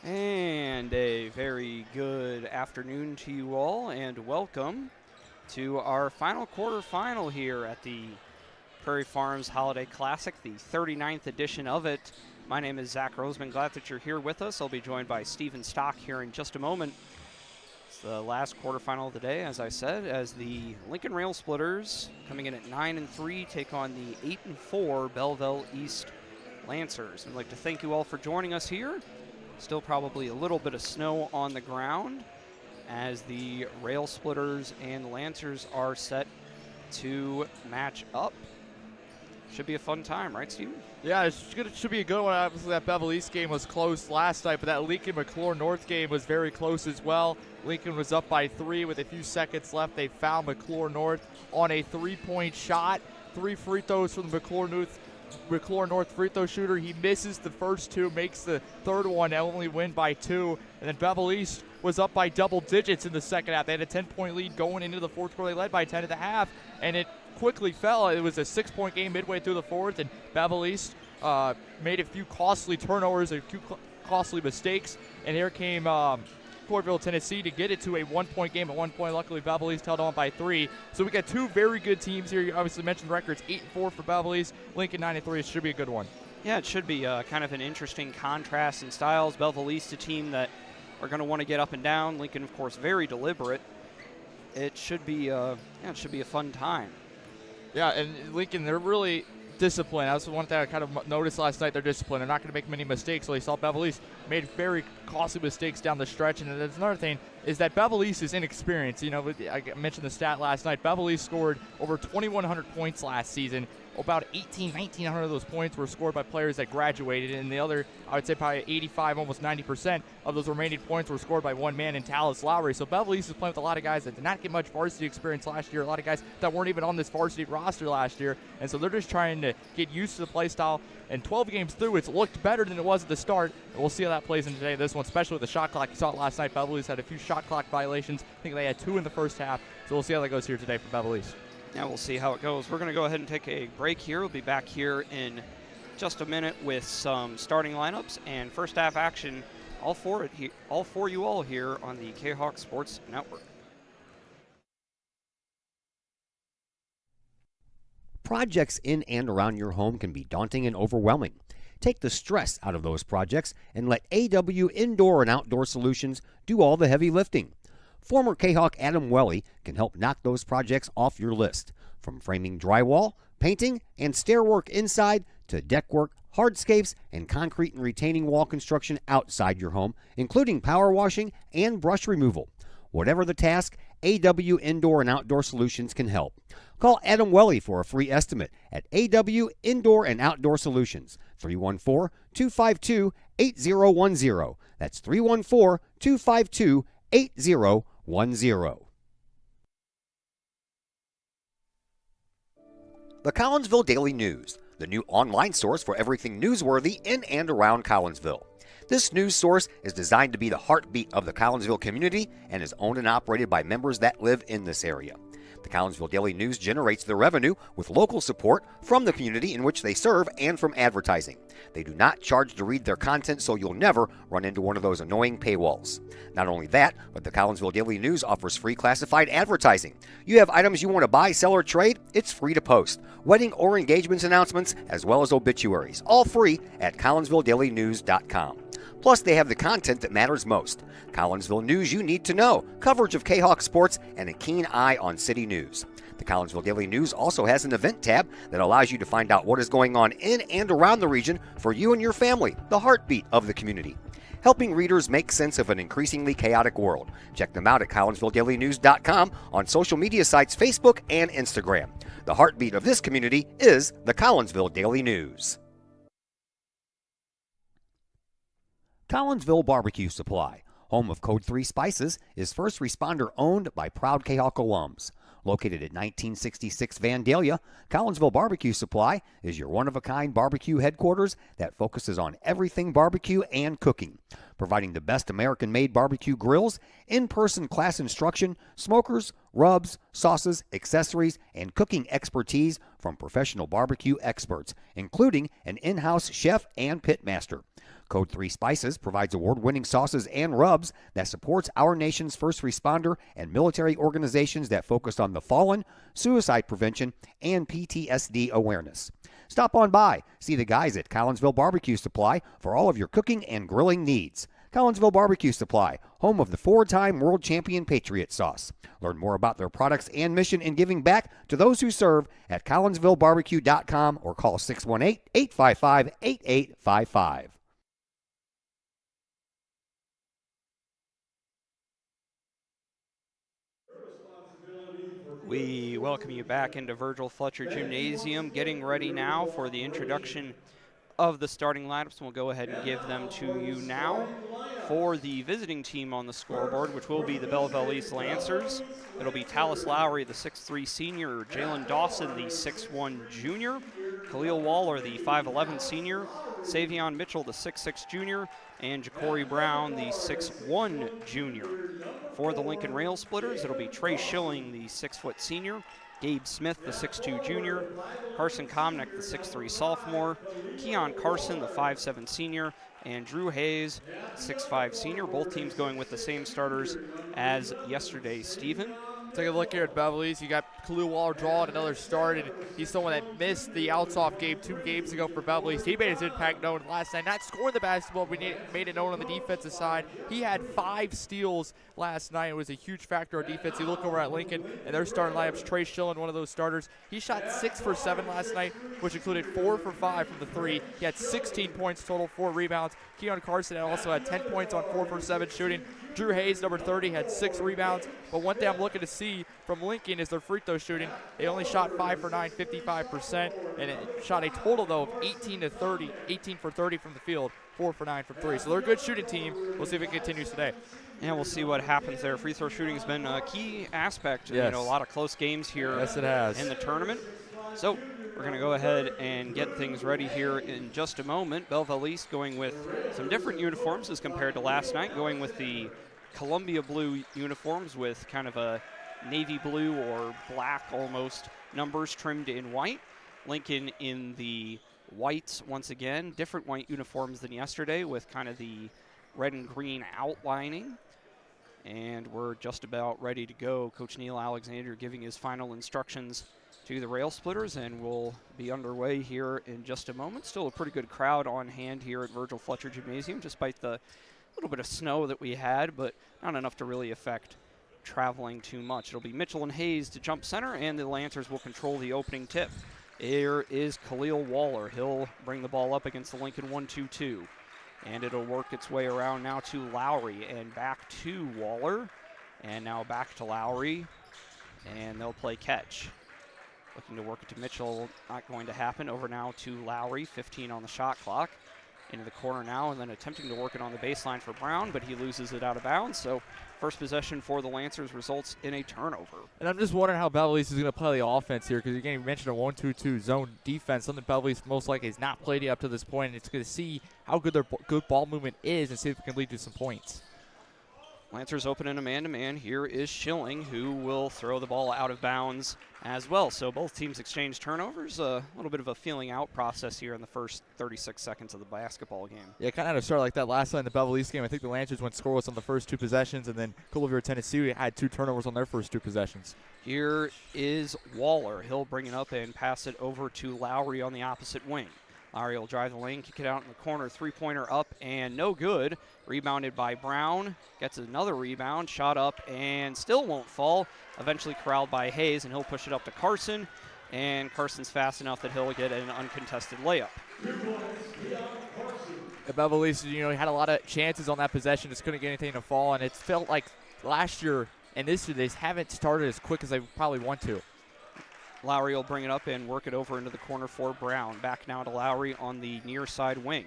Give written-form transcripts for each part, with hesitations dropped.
And a very good afternoon to you all, and welcome to our final quarterfinal here at the Prairie Farms Holiday Classic, the 39th edition of it. My name is Zach Roseman. Glad that you're here with us. I'll be joined by Stephen Stock here in just a moment. It's the last quarterfinal of the day, as I said, as the Lincoln Rail Splitters, coming in at 9-3, take on the 8-4 Belleville East Lancers. I'd like to thank you all for joining us here. Still probably a little bit of snow on the ground as the Rail Splitters and Lancers are set to match up. Should be a fun time, right, Steven? Yeah, it should be a good one. Obviously, that Belleville East game was close last night, but that Lincoln-McClure North game was very close as well. Lincoln was up by 3 with a few seconds left. They found McClure North on a 3-point shot. 3 free throws from the McClure North free throw shooter. He misses the first 2, makes the third one, only win by 2. And then Belleville East was up by double digits in the second half. They had a 10-point lead going into the fourth quarter. They led by 10 at the half, and it quickly fell. It was a 6-point game midway through the fourth, and Belleville East made a few costly turnovers, a few costly mistakes, and here came Corville, Tennessee to get it to a 1-point game at one point. Luckily, Belleville East held on by 3. So we got 2 very good teams here. You obviously mentioned records, 8-4 for Belleville East, Lincoln 9-3. It should be a good one. Yeah, it should be kind of an interesting contrast in styles. Belleville East, a team that are going to want to get up and down. Lincoln, of course, very deliberate. It should be a fun time. Yeah, and Lincoln, they're really disciplined. That's the one thing I kind of noticed last night. They're disciplined. They're not going to make many mistakes. So you saw Belleville East made very costly mistakes down the stretch. And there's another thing is that Belleville East is inexperienced. You know, I mentioned the stat last night. Belleville East scored over 2,100 points last season. About 1,900 of those points were scored by players that graduated, and the other, I would say probably 85, almost 90% of those remaining points were scored by one man in Talis Lowry. So Belleville East is playing with a lot of guys that did not get much varsity experience last year, a lot of guys that weren't even on this varsity roster last year, and so they're just trying to get used to the play style. And 12 games through, it's looked better than it was at the start, and we'll see how that plays in today. This one, especially with the shot clock. You saw it last night. Belleville East had a few shot clock violations. I think they had 2 in the first half, so we'll see how that goes here today for Belleville East. Yeah, we'll see how it goes. We're going to go ahead and take a break here. We'll be back here in just a minute with some starting lineups and first half action, all for you all here on the K-Hawk Sports Network. Projects in and around your home can be daunting and overwhelming. Take the stress out of those projects and let AW Indoor and Outdoor Solutions do all the heavy lifting. Former K-Hawk Adam Welly can help knock those projects off your list. From framing drywall, painting, and stair work inside to deck work, hardscapes, and concrete and retaining wall construction outside your home, including power washing and brush removal. Whatever the task, AW Indoor and Outdoor Solutions can help. Call Adam Welly for a free estimate at AW Indoor and Outdoor Solutions, 314-252-8010. That's 314-252-8010. The Collinsville Daily News, the new online source for everything newsworthy in and around Collinsville. This news source is designed to be the heartbeat of the Collinsville community and is owned and operated by members that live in this area. The Collinsville Daily News generates their revenue with local support from the community in which they serve and from advertising. They do not charge to read their content, so you'll never run into one of those annoying paywalls. Not only that, but the Collinsville Daily News offers free classified advertising. You have items you want to buy, sell, or trade? It's free to post. Wedding or engagements announcements, as well as obituaries, all free at CollinsvilleDailyNews.com. Plus, they have the content that matters most. Collinsville news you need to know, coverage of K-Hawk sports, and a keen eye on city news. The Collinsville Daily News also has an event tab that allows you to find out what is going on in and around the region for you and your family, the heartbeat of the community. Helping readers make sense of an increasingly chaotic world. Check them out at CollinsvilleDailyNews.com, on social media sites Facebook and Instagram. The heartbeat of this community is the Collinsville Daily News. Collinsville Barbecue Supply, home of Code 3 Spices, is first responder owned by proud K-Hawk alums. Located at 1966 Vandalia, Collinsville Barbecue Supply is your one-of-a-kind barbecue headquarters that focuses on everything barbecue and cooking, providing the best American-made barbecue grills, in-person class instruction, smokers, rubs, sauces, accessories, and cooking expertise from professional barbecue experts, including an in-house chef and pitmaster. Code 3 Spices provides award-winning sauces and rubs that supports our nation's first responder and military organizations that focus on the fallen, suicide prevention, and PTSD awareness. Stop on by, see the guys at Collinsville Barbecue Supply for all of your cooking and grilling needs. Collinsville Barbecue Supply, home of the 4-time world champion Patriot Sauce. Learn more about their products and mission in giving back to those who serve at collinsvillebarbecue.com or call 618-855-8855. We welcome you back into Virgil Fletcher Gymnasium, getting ready now for the introduction of the starting lineups, and we'll go ahead and give them to you now. For the visiting team on the scoreboard, which will be the Belleville East Lancers, it'll be Tallis Lowry, the 6'3 senior, Jalen Dawson, the 6'1 junior, Khalil Waller, the 5'11 senior, Savion Mitchell, the 6'6 junior, and Ja'Cory Brown, the 6'1 junior. For the Lincoln Rail Splitters, it'll be Trey Schilling, the 6' senior, Gabe Smith, the 6'2 junior, Carson Komnick, the 6'3 sophomore, Keon Carson, the 5'7 senior, and Drew Hayes, 6'5 senior. Both teams going with the same starters as yesterday. Stephen? Take a look here at Belleville East. You got Khalil Waller drawing another start, and he's someone that missed the outs-off game 2 games ago for Belleville East. He made his impact known last night. Not scoring the basketball, but made it known on the defensive side. He had 5 steals last night. It was a huge factor on defense. You look over at Lincoln, and their starting lineups, Trey Schilling, one of those starters. He shot 6 for 7 last night, which included 4 for 5 from the 3. He had 16 points total, 4 rebounds. Keon Carson also had 10 points on 4 for 7 shooting. Drew Hayes, number 30, had 6 rebounds. But one thing I'm looking to see from Lincoln is their free throw shooting. They only shot 5 for 9, 55%, and it shot a total, though, of 18 for 30 from the field, 4 for 9 from 3. So they're a good shooting team. We'll see if it continues today. And we'll see what happens there. Free throw shooting has been a key aspect. Yes. You know, a lot of close games here Yes, it has. in the tournament. So we're going to go ahead and get things ready here in just a moment. Belleville East going with some different uniforms as compared to last night, going with the Columbia blue uniforms with kind of a navy blue or black almost numbers trimmed in white. Lincoln in the whites once again, different white uniforms than yesterday with kind of the red and green outlining. And we're just about ready to go. Coach Neil Alexander giving his final instructions to the Rail Splitters, and we'll be underway here in just a moment. Still a pretty good crowd on hand here at Virgil Fletcher Gymnasium, despite the little bit of snow that we had, but not enough to really affect traveling too much. It'll be Mitchell and Hayes to jump center, and the Lancers will control the opening tip. Here is Khalil Waller. He'll bring the ball up against the Lincoln 1-2-2. And it'll work its way around now to Lowry and back to Waller. And now back to Lowry. And they'll play catch. Looking to work it to Mitchell. Not going to happen. Over now to Lowry. 15 on the shot clock. Into the corner now, and then attempting to work it on the baseline for Brown, but he loses it out of bounds. So first possession for the Lancers results in a turnover. And I'm just wondering how Belleville East is going to play the offense here, because again, you mentioned a 1-2-2 zone defense, something Belleville East most likely has not played up to this point, and it's going to see how good their good ball movement is and see if it can lead to some points. Lancers open in a man-to-man. Here is Schilling, who will throw the ball out of bounds as well. So both teams exchange turnovers. A little bit of a feeling out process here in the first 36 seconds of the basketball game. Yeah, kind of had a start like that last night in the Belleville East game. I think the Lancers went scoreless on the first 2 possessions, and then Colville, Tennessee had 2 turnovers on their first 2 possessions. Here is Waller. He'll bring it up and pass it over to Lowry on the opposite wing. Lowry will drive the lane, kick it out in the corner, 3-pointer up and no good. Rebounded by Brown, gets another rebound, shot up and still won't fall. Eventually corralled by Hayes, and he'll push it up to Carson. And Carson's fast enough that he'll get an uncontested layup. Belleville East, he had a lot of chances on that possession, just couldn't get anything to fall, and it felt like last year and this year they haven't started as quick as they probably want to. Lowry will bring it up and work it over into the corner for Brown. Back now to Lowry on the near side wing.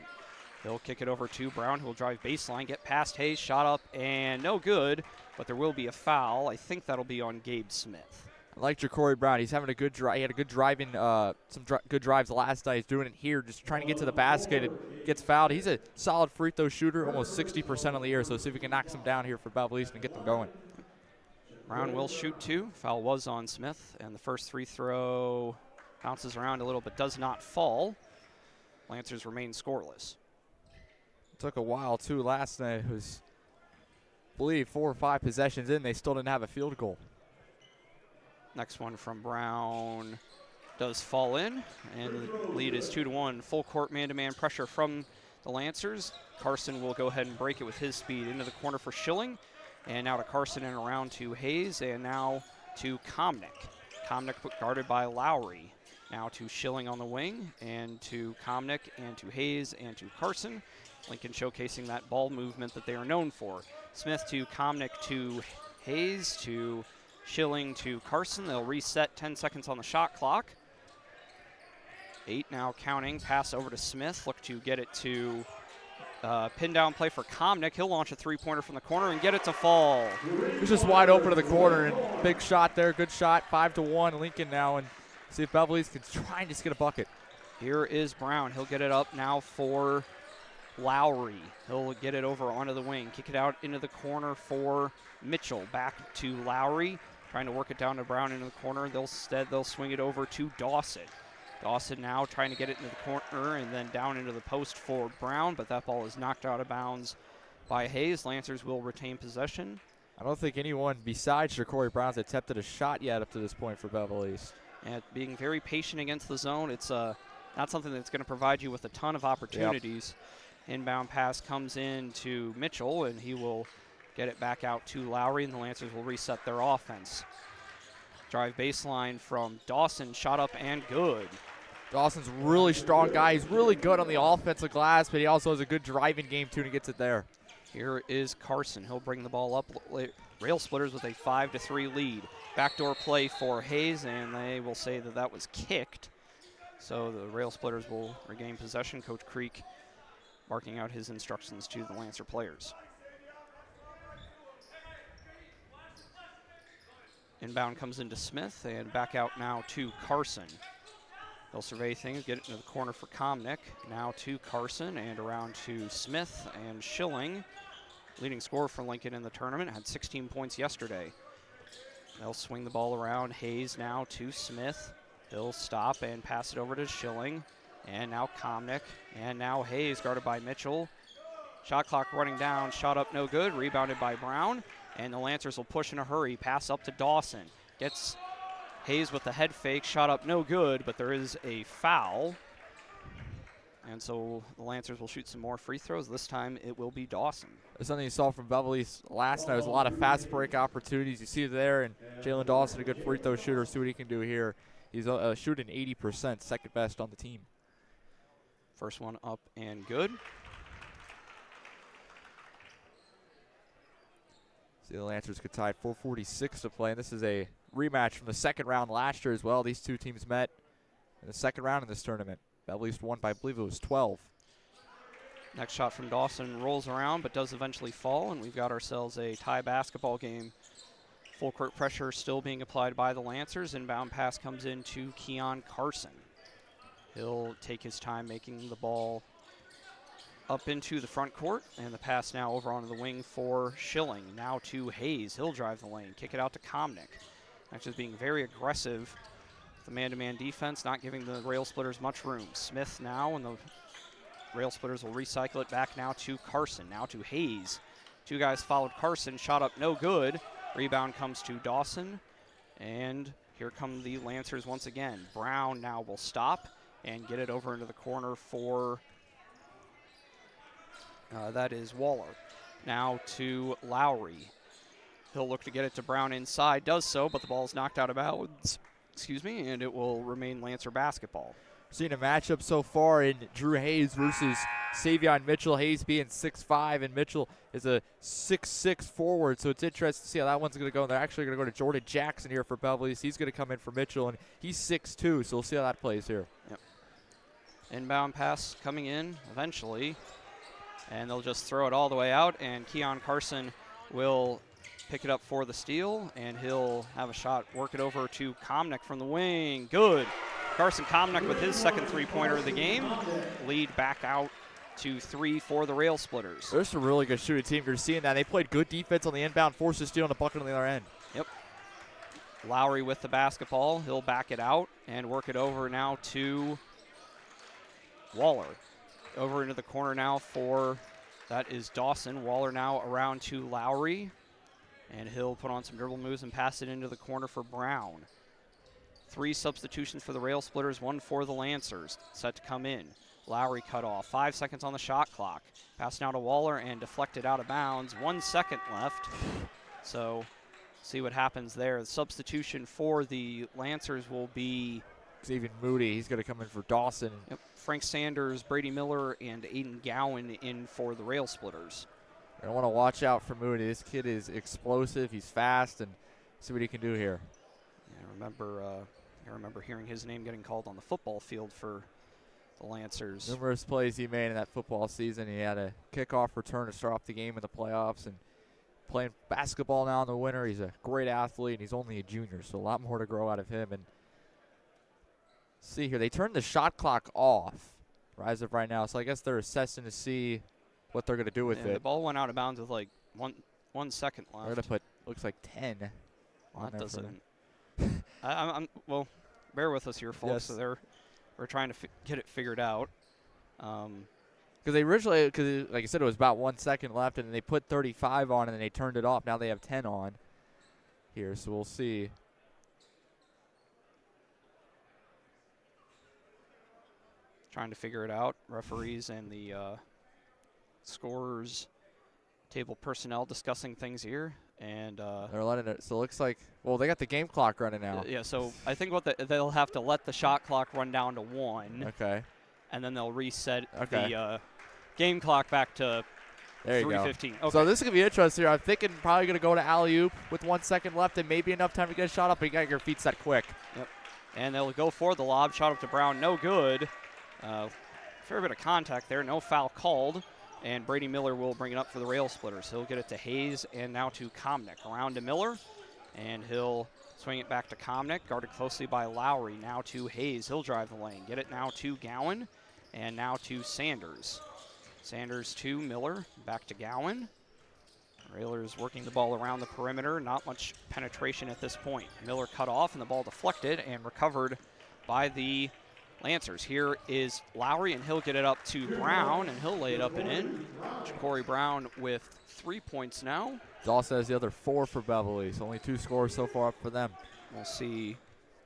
He'll kick it over to Brown, who will drive baseline, get past Hayes, shot up, and no good, but there will be a foul. I think that'll be on Gabe Smith. I like Ja'Cory Brown. He's having a good drive. He had a good driving, good drives last night. He's doing it here, just trying to get to the basket. It gets fouled. He's a solid free throw shooter, almost 60% on the year, so see if we can knock some down here for Belleville East and get them going. Brown will shoot 2. Foul was on Smith, and the first free throw bounces around a little but does not fall. Lancers remain scoreless. Took a while, too. Last night it was, I believe, 4 or 5 possessions in. They still didn't have a field goal. Next one from Brown does fall in, and the lead is 2-1. Full court man-to-man pressure from the Lancers. Carson will go ahead and break it with his speed into the corner for Schilling, and now to Carson and around to Hayes, and now to Komnick. Komnick guarded by Lowry. Now to Schilling on the wing, and to Komnick, and to Hayes, and to Carson. Lincoln showcasing that ball movement that they are known for. Smith to Komnick to Hayes to Schilling to Carson. They'll reset 10 seconds on the shot clock. 8 now counting. Pass over to Smith. Look to get it to pin down play for Komnick. He'll launch a three-pointer from the corner and get it to fall. He's just wide open to the corner, and big shot there. Good shot. 5-1 Lincoln now, and see if Belleville can try and just get a bucket. Here is Brown. He'll get it up now for Lowry. He'll get it over onto the wing. Kick it out into the corner for Mitchell. Back to Lowry. Trying to work it down to Brown into the corner. They'll swing it over to Dawson. Dawson now trying to get it into the corner and then down into the post for Brown, but that ball is knocked out of bounds by Hayes. Lancers will retain possession. I don't think anyone besides Ja'Cory Brown's attempted a shot yet up to this point for Belleville East. And being very patient against the zone, it's not something that's going to provide you with a ton of opportunities. Yep. Inbound pass comes in to Mitchell, and he will get it back out to Lowry, and the Lancers will reset their offense. Drive baseline from Dawson, shot up and good. Dawson's a really strong guy. He's really good on the offensive glass, but he also has a good driving game, too, and he gets it there. Here is Carson. He'll bring the ball up. Rail Splitters with a 5-3 lead. Backdoor play for Hayes, and they will say that that was kicked. So the Rail Splitters will regain possession. Coach Creek barking out his instructions to the Lancer players. Inbound comes into Smith, and back out now to Carson. They'll survey things, get it into the corner for Komnick. Now to Carson and around to Smith and Schilling. Leading scorer for Lincoln in the tournament, had 16 points yesterday. They'll swing the ball around. Hayes now to Smith. He'll stop and pass it over to Schilling. And now Komnick. And now Hayes guarded by Mitchell. Shot clock running down. Shot up no good. Rebounded by Brown. And the Lancers will push in a hurry. Pass up to Dawson. Gets Hayes with the head fake. Shot up no good, but there is a foul. And so the Lancers will shoot some more free throws. This time it will be Dawson. That's something you saw from Belleville East last night. Was a lot of fast break opportunities. You see it there, and Jalen Dawson, a good free throw shooter. See what he can do here. He's shooting 80%, second best on the team. First one up and good. See, the Lancers could tie 4:46 to play, and this is a rematch from the second round last year as well. These two teams met in the second round in this tournament. Belleville East won by, I believe it was 12. Next shot from Dawson rolls around but does eventually fall, and we've got ourselves a tie basketball game. Full court pressure still being applied by the Lancers. Inbound pass comes in to Keon Carson. He'll take his time making the ball up into the front court, and the pass now over onto the wing for Schilling. Now to Hayes. He'll drive the lane, kick it out to Komnick. Actually being very aggressive. The man-to-man defense, not giving the Rail Splitters much room. Smith now, and the Rail Splitters will recycle it back now to Carson. Now to Hayes. Two guys followed Carson. Shot up no good. Rebound comes to Dawson. And here come the Lancers once again. Brown now will stop and get it over into the corner for, that is Waller. Now to Lowry. He'll look to get it to Brown inside. Does so, but the ball is knocked out of bounds. And it will remain Lancer basketball. Seeing a matchup so far in Drew Hayes versus Savion Mitchell. Hayes being 6'5", and Mitchell is a 6'6" forward, so it's interesting to see how that one's going to go. They're actually going to go to Jordan Jackson here for Belleville East. He's going to come in for Mitchell, and he's 6'2", so we'll see how that plays here. Yep. Inbound pass coming in eventually, and they'll just throw it all the way out, and Keon Carson will pick it up for the steal, and he'll have a shot, work it over to Komnick from the wing. Good. Carson Komnick with his second three-pointer of the game. Lead back out to 3 for the Rail Splitters. There's a really good shooting team. You're seeing that. They played good defense on the inbound, forced a steal on the bucket on the other end. Yep. Lowry with the basketball. He'll back it out and work it over now to Waller. Over into the corner now for that is Dawson. Waller now around to Lowry. And he'll put on some dribble moves and pass it into the corner for Brown. 3 substitutions for the Rail Splitters, 1 for the Lancers. Set to come in. Lowry cut off. 5 seconds on the shot clock. Pass now to Waller and deflected out of bounds. 1 second left. So see what happens there. The substitution for the Lancers will be Xavier Moody. He's going to come in for Dawson. Yep. Frank Sanders, Brady Miller, and Aiden Gowan in for the Rail Splitters. I want to watch out for Moody. This kid is explosive. He's fast, and see what he can do here. Yeah, I remember hearing his name getting called on the football field for the Lancers. Numerous plays he made in that football season. He had a kickoff return to start off the game in the playoffs, and playing basketball now in the winter. He's a great athlete, and he's only a junior, so a lot more to grow out of him. And see here, they turned the shot clock off as of right now, so I guess they're assessing to see what they're going to do with it. The ball went out of bounds with like one second left. They're going to put, looks like 10 on there. Well, bear with us here, folks. Yes. So we're trying to get it figured out. Because they originally, like I said, it was about 1 second left, and then they put 35 on, and then they turned it off. Now they have 10 on here, so we'll see. Trying to figure it out. Referees and the scorers table personnel discussing things here. And they're letting it, so it looks like, well, they got the game clock running now. yeah, so I think they'll have to let the shot clock run down to 1. Okay. And then they'll reset the game clock back to 3:15. Okay. So this is going to be interesting here. I'm thinking probably going to go to alley-oop with 1 second left and maybe enough time to get a shot up, but you got your feet set quick. Yep. And they'll go for the lob. Shot up to Brown. No good. Fair bit of contact there. No foul called. And Brady Miller will bring it up for the Rail Splitters. He'll get it to Hayes and now to Komnick. Around to Miller. And he'll swing it back to Komnick. Guarded closely by Lowry. Now to Hayes. He'll drive the lane. Get it now to Gowan. And now to Sanders. Sanders to Miller. Back to Gowan. Railers working the ball around the perimeter. Not much penetration at this point. Miller cut off and the ball deflected and recovered by the Lancers. Here is Lowry, and he'll get it up to Brown, and he'll lay it up and in. Ja'Cory Brown with 3 points now. Dawson has the other 4 for Belleville, so only 2 scores so far up for them. We'll see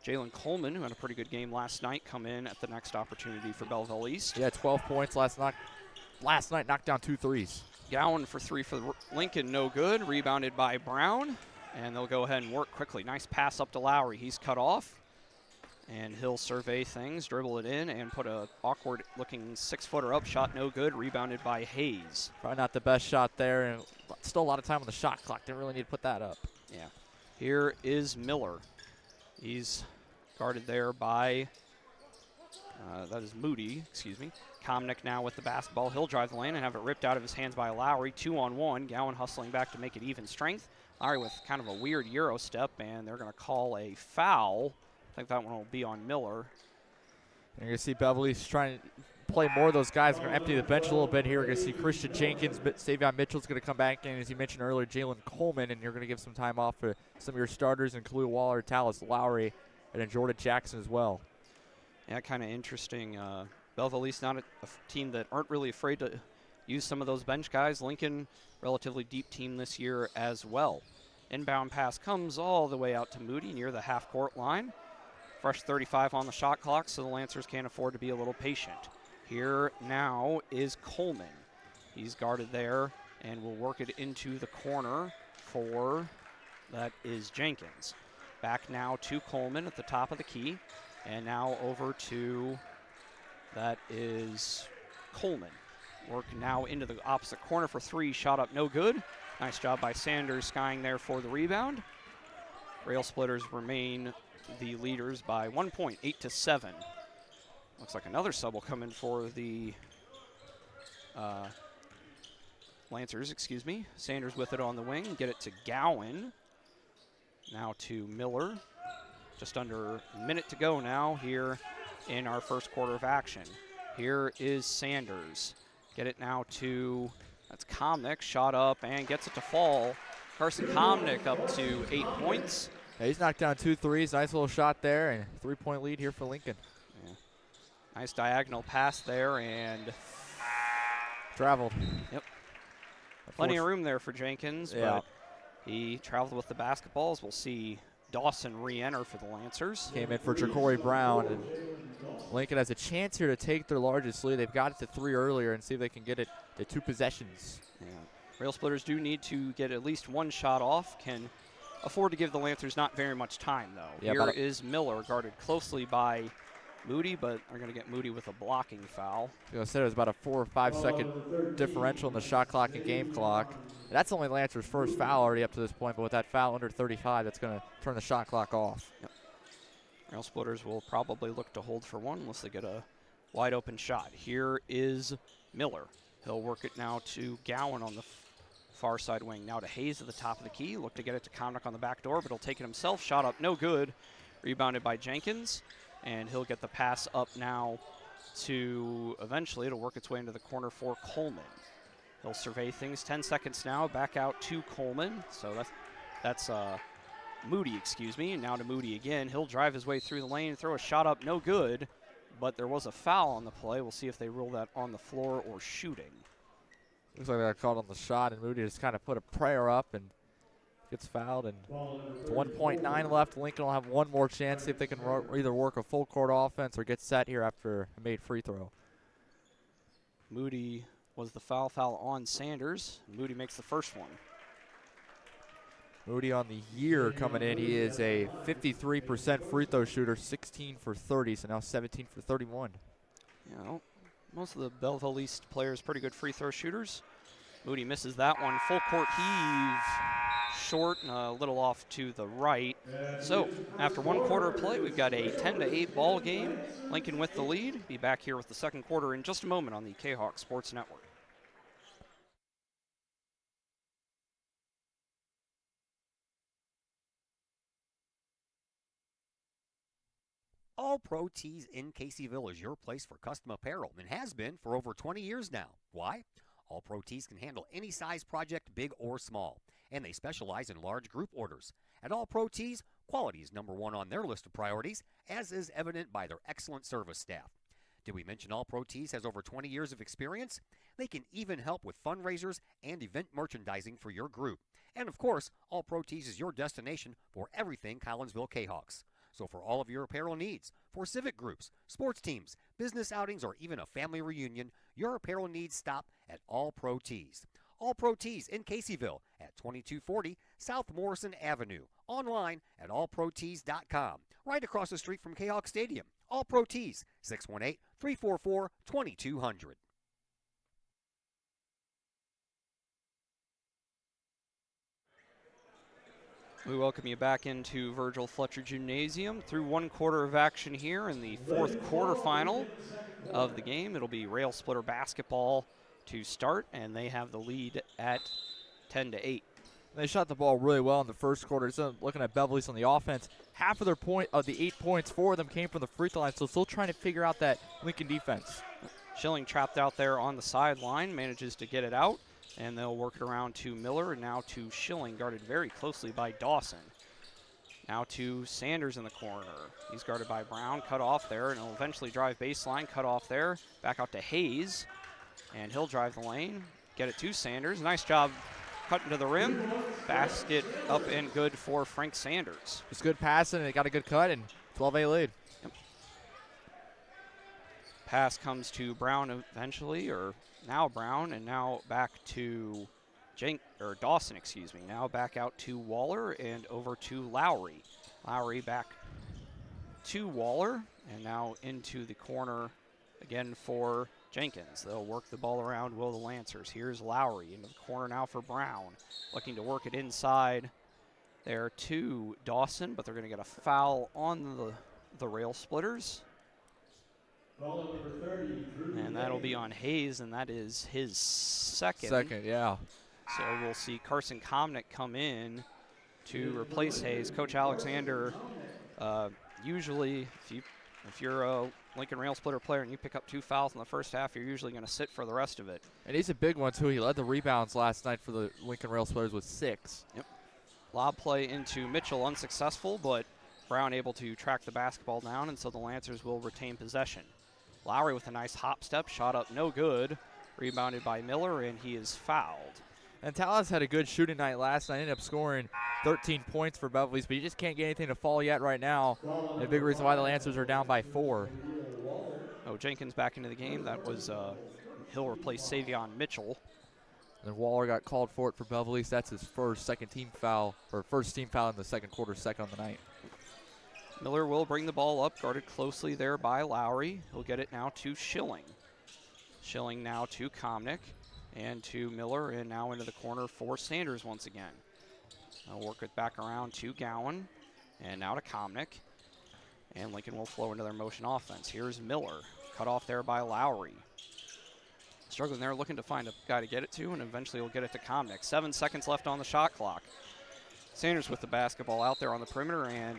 Jalen Coleman, who had a pretty good game last night, come in at the next opportunity for Belleville East. Yeah, 12 points last night, knocked down 2 threes. Gowan for 3 for Lincoln, no good. Rebounded by Brown, and they'll go ahead and work quickly. Nice pass up to Lowry. He's cut off. And he'll survey things, dribble it in, and put a awkward-looking 6-footer up shot, no good. Rebounded by Hayes. Probably not the best shot there, and still a lot of time on the shot clock. Didn't really need to put that up. Yeah. Here is Miller. He's guarded there by, that is Moody, excuse me. Komnick now with the basketball. He'll drive the lane and have it ripped out of his hands by Lowry. 2-on-1. Gowan hustling back to make it even strength. Lowry with kind of a weird Euro step, and they're going to call a foul. I think that one will be on Miller. And you're going to see Beverly's trying to play more of those guys. They're going to empty the bench a little bit here. We're going to see Christian Jenkins, but Savion Mitchell's going to come back in, as you mentioned earlier, Jalen Coleman, and you're going to give some time off for some of your starters, including Waller, Tallis, Lowry, and then Jordan Jackson as well. Yeah, kind of interesting. Belleville East not a team that aren't really afraid to use some of those bench guys. Lincoln, relatively deep team this year as well. Inbound pass comes all the way out to Moody near the half-court line. Fresh 35 on the shot clock, so the Lancers can't afford to be a little patient. Here now is Coleman. He's guarded there and will work it into the corner for, that is Jenkins. Back now to Coleman at the top of the key. And now over to, that is Coleman. Work now into the opposite corner for 3. Shot up, no good. Nice job by Sanders skying there for the rebound. Rail Splitters remain the leaders by 1 point, 8-7. Looks like another sub will come in for the Lancers, excuse me. Sanders with it on the wing, get it to Gowan. Now to Miller. Just under a minute to go now here in our first quarter of action. Here is Sanders. Get it now to, that's Komnick, shot up and gets it to fall. Carson Komnick up to 8 points. Yeah, he's knocked down 2 threes. Nice little shot there, and 3-point lead here for Lincoln. Yeah. Nice diagonal pass there, and traveled. Yep. Plenty of room there for Jenkins, Yeah. but he traveled with the basketballs. We'll see Dawson re-enter for the Lancers. Came in for Ja'Cory Brown, and Lincoln has a chance here to take their largest lead. They've got it to 3 earlier and see if they can get it to 2 possessions. Yeah. Rail Splitters do need to get at least one shot off. Can afford to give the Lancers not very much time, though. Yeah, Here is Miller, guarded closely by Moody, but are going to get Moody with a blocking foul. I said it was about a 4 or 5 second differential in the shot clock and game clock. And that's only Lancer's first foul already up to this point, but with that foul under 35, that's going to turn the shot clock off. Yep. Rail Splitters will probably look to hold for one unless they get a wide open shot. Here is Miller. He'll work it now to Gowan on the far side wing. Now to Hayes at the top of the key. Look to get it to Connick on the back door, but he'll take it himself. Shot up, no good. Rebounded by Jenkins. And he'll get the pass up now to eventually it'll work its way into the corner for Coleman. He'll survey things. 10 seconds now. Back out to Coleman. So that's Moody, excuse me. Now to Moody again. He'll drive his way through the lane, throw a shot up, no good. But there was a foul on the play. We'll see if they rule that on the floor or shooting. Looks like they got caught on the shot, and Moody just kind of put a prayer up and gets fouled. And with 1.9 left, Lincoln will have one more chance, see if they can either work a full court offense or get set here after a made free throw. Moody was the foul on Sanders. Moody makes the first one. Moody on the year coming in, he is a 53% free throw shooter, 16 for 30, so now 17 for 31. You know, most of the Belleville East players pretty good free throw shooters. Moody misses that one. Full court heave, short and a little off to the right. So after one quarter of play, we've got a 10-8 ball game. Lincoln with the lead. Be back here with the second quarter in just a moment on the K-Hawk Sports Network. All Pro Tees in Caseyville is your place for custom apparel and has been for over 20 years now. Why? All Pro Tees can handle any size project, big or small, and they specialize in large group orders. At All Pro Tees, quality is #1 on their list of priorities, as is evident by their excellent service staff. Did we mention All Pro Tees has over 20 years of experience? They can even help with fundraisers and event merchandising for your group. And of course, All Pro Tees is your destination for everything Collinsville K-Hawks. So for all of your apparel needs, for civic groups, sports teams, business outings, or even a family reunion, your apparel needs stop at All Pro Tees. All Pro Tees in Caseyville at 2240 South Morrison Avenue. Online at allprotees.com. Right across the street from K-Hawk Stadium. All Pro Tees, 618-344-2200. We welcome you back into Virgil Fletcher Gymnasium through one quarter of action here in the fourth quarterfinal of the game. It'll be Rail Splitter basketball to start, and they have the lead at 10-8. They shot the ball really well in the first quarter. So looking at Belleville East on the offense, half of their the 8 points, 4 of them came from the free throw line, so still trying to figure out that Lincoln defense. Schilling trapped out there on the sideline, manages to get it out. And they'll work it around to Miller, and now to Schilling, guarded very closely by Dawson. Now to Sanders in the corner. He's guarded by Brown, cut off there, and he'll eventually drive baseline, cut off there. Back out to Hayes, and he'll drive the lane, get it to Sanders. Nice job cutting to the rim. Basket up and good for Frank Sanders. Just good passing, and they got a good cut, and 12-8 lead. Yep. Pass comes to Brown eventually, or now Brown, and now back to Dawson, excuse me. Now back out to Waller and over to Lowry. Lowry back to Waller, and now into the corner again for Jenkins. They'll work the ball around, will the Lancers. Here's Lowry into the corner now for Brown. Looking to work it inside there to Dawson, but they're going to get a foul on the Rail Splitters. And that'll be on Hayes, and that is his second. Second, yeah. So we'll see Carson Comnick come in to replace Hayes. Coach Alexander, usually if you're a Lincoln Rail Splitter player and you pick up 2 fouls in the first half, you're usually going to sit for the rest of it. And he's a big one, too. He led the rebounds last night for the Lincoln Rail Splitters with 6. Yep. Lob play into Mitchell, unsuccessful, but Brown able to track the basketball down, and so the Lancers will retain possession. Lowry with a nice hop step, shot up no good, rebounded by Miller, and he is fouled. And Talas had a good shooting night last night. Ended up scoring 13 points for Beverly, but you just can't get anything to fall yet right now. And a big reason why the Lancers are down by 4. Oh, Jenkins back into the game. That was Hill replaced Savion Mitchell. And Waller got called for it for Beverly. That's his first team foul in the second quarter, second on the night. Miller will bring the ball up, guarded closely there by Lowry. He'll get it now to Schilling. Schilling now to Komnick and to Miller, and now into the corner for Sanders once again. They'll work it back around to Gowan, and now to Komnick. And Lincoln will flow into their motion offense. Here's Miller, cut off there by Lowry. Struggling there, looking to find a guy to get it to, and eventually will get it to Komnick. 7 seconds left on the shot clock. Sanders with the basketball out there on the perimeter, and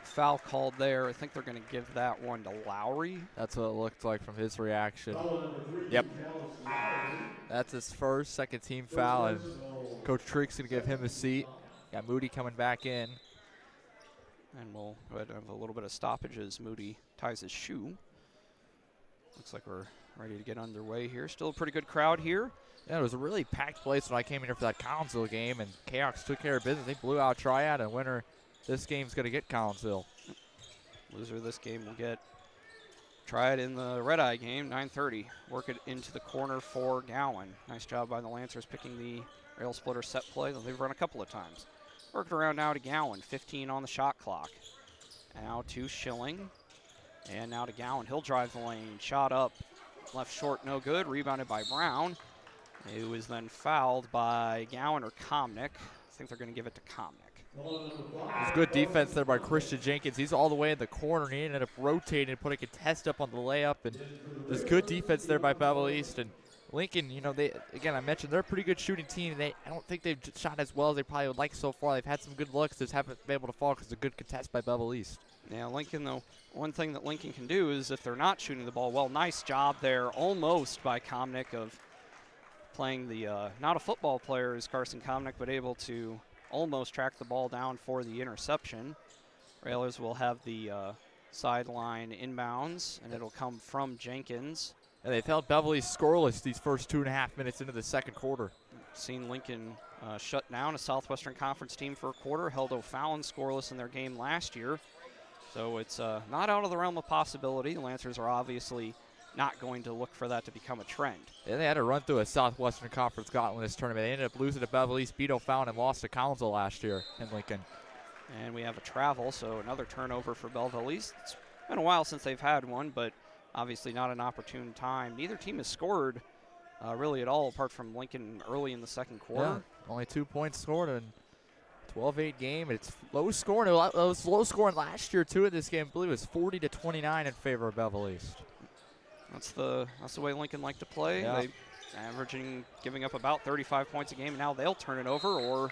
foul called there. I think they're going to give that one to Lowry. That's what it looked like from his reaction. Yep. That's his first, second team foul, and Coach Trick's going to give him a seat. Got Moody coming back in. And we'll go ahead and have a little bit of stoppage as Moody ties his shoe. Looks like we're ready to get underway here. Still a pretty good crowd here. Yeah, it was a really packed place when I came in here for that Collinsville game, and K-Hawks took care of business. They blew out Triad, and winner this game's going to get Collinsville. Loser of this game will get Triad in the red-eye game, 9:30. Work it into the corner for Gowan. Nice job by the Lancers picking the rail splitter set play that they've run a couple of times. Worked around now to Gowan, 15 on the shot clock. Now to Schilling, and now to Gowan. He'll drive the lane, shot up, left short, no good. Rebounded by Brown. It was then fouled by Gowan or Komnick. I think they're going to give it to Komnick. There's good defense there by Christian Jenkins. He's all the way in the corner, and he ended up rotating and putting a contest up on the layup. And there's good defense there by Belleville East. And Lincoln, you know, I mentioned they're a pretty good shooting team. I don't think they've shot as well as they probably would like so far. They've had some good looks, just haven't been able to fall because of a good contest by Belleville East. Yeah, Lincoln, though, one thing that Lincoln can do is if they're not shooting the ball well, nice job there almost by Komnick of playing the, not a football player is Carson Komnick, but able to almost track the ball down for the interception. Railers will have the sideline inbounds, and it'll come from Jenkins. And they've held Belleville East scoreless these first 2.5 minutes into the second quarter. Seen Lincoln shut down a Southwestern Conference team for a quarter, held O'Fallon scoreless in their game last year. So it's not out of the realm of possibility. The Lancers are obviously not going to look for that to become a trend. Yeah, they had to run through a Southwestern Conference gauntlet in this tournament. They ended up losing to Belleville East, beat O'Fallon, and lost to Collinsville last year in Lincoln. And we have a travel, so another turnover for Belleville East. It's been a while since they've had one, but obviously not an opportune time. Neither team has scored really at all, apart from Lincoln early in the second quarter. Yeah, only 2 points scored in 12-8 game. It's low scoring. It was low scoring last year too in this game. I believe it was 40-29 in favor of Belleville East. That's the way Lincoln like to play. Yeah. They giving up about 35 points a game, and now they'll turn it over, or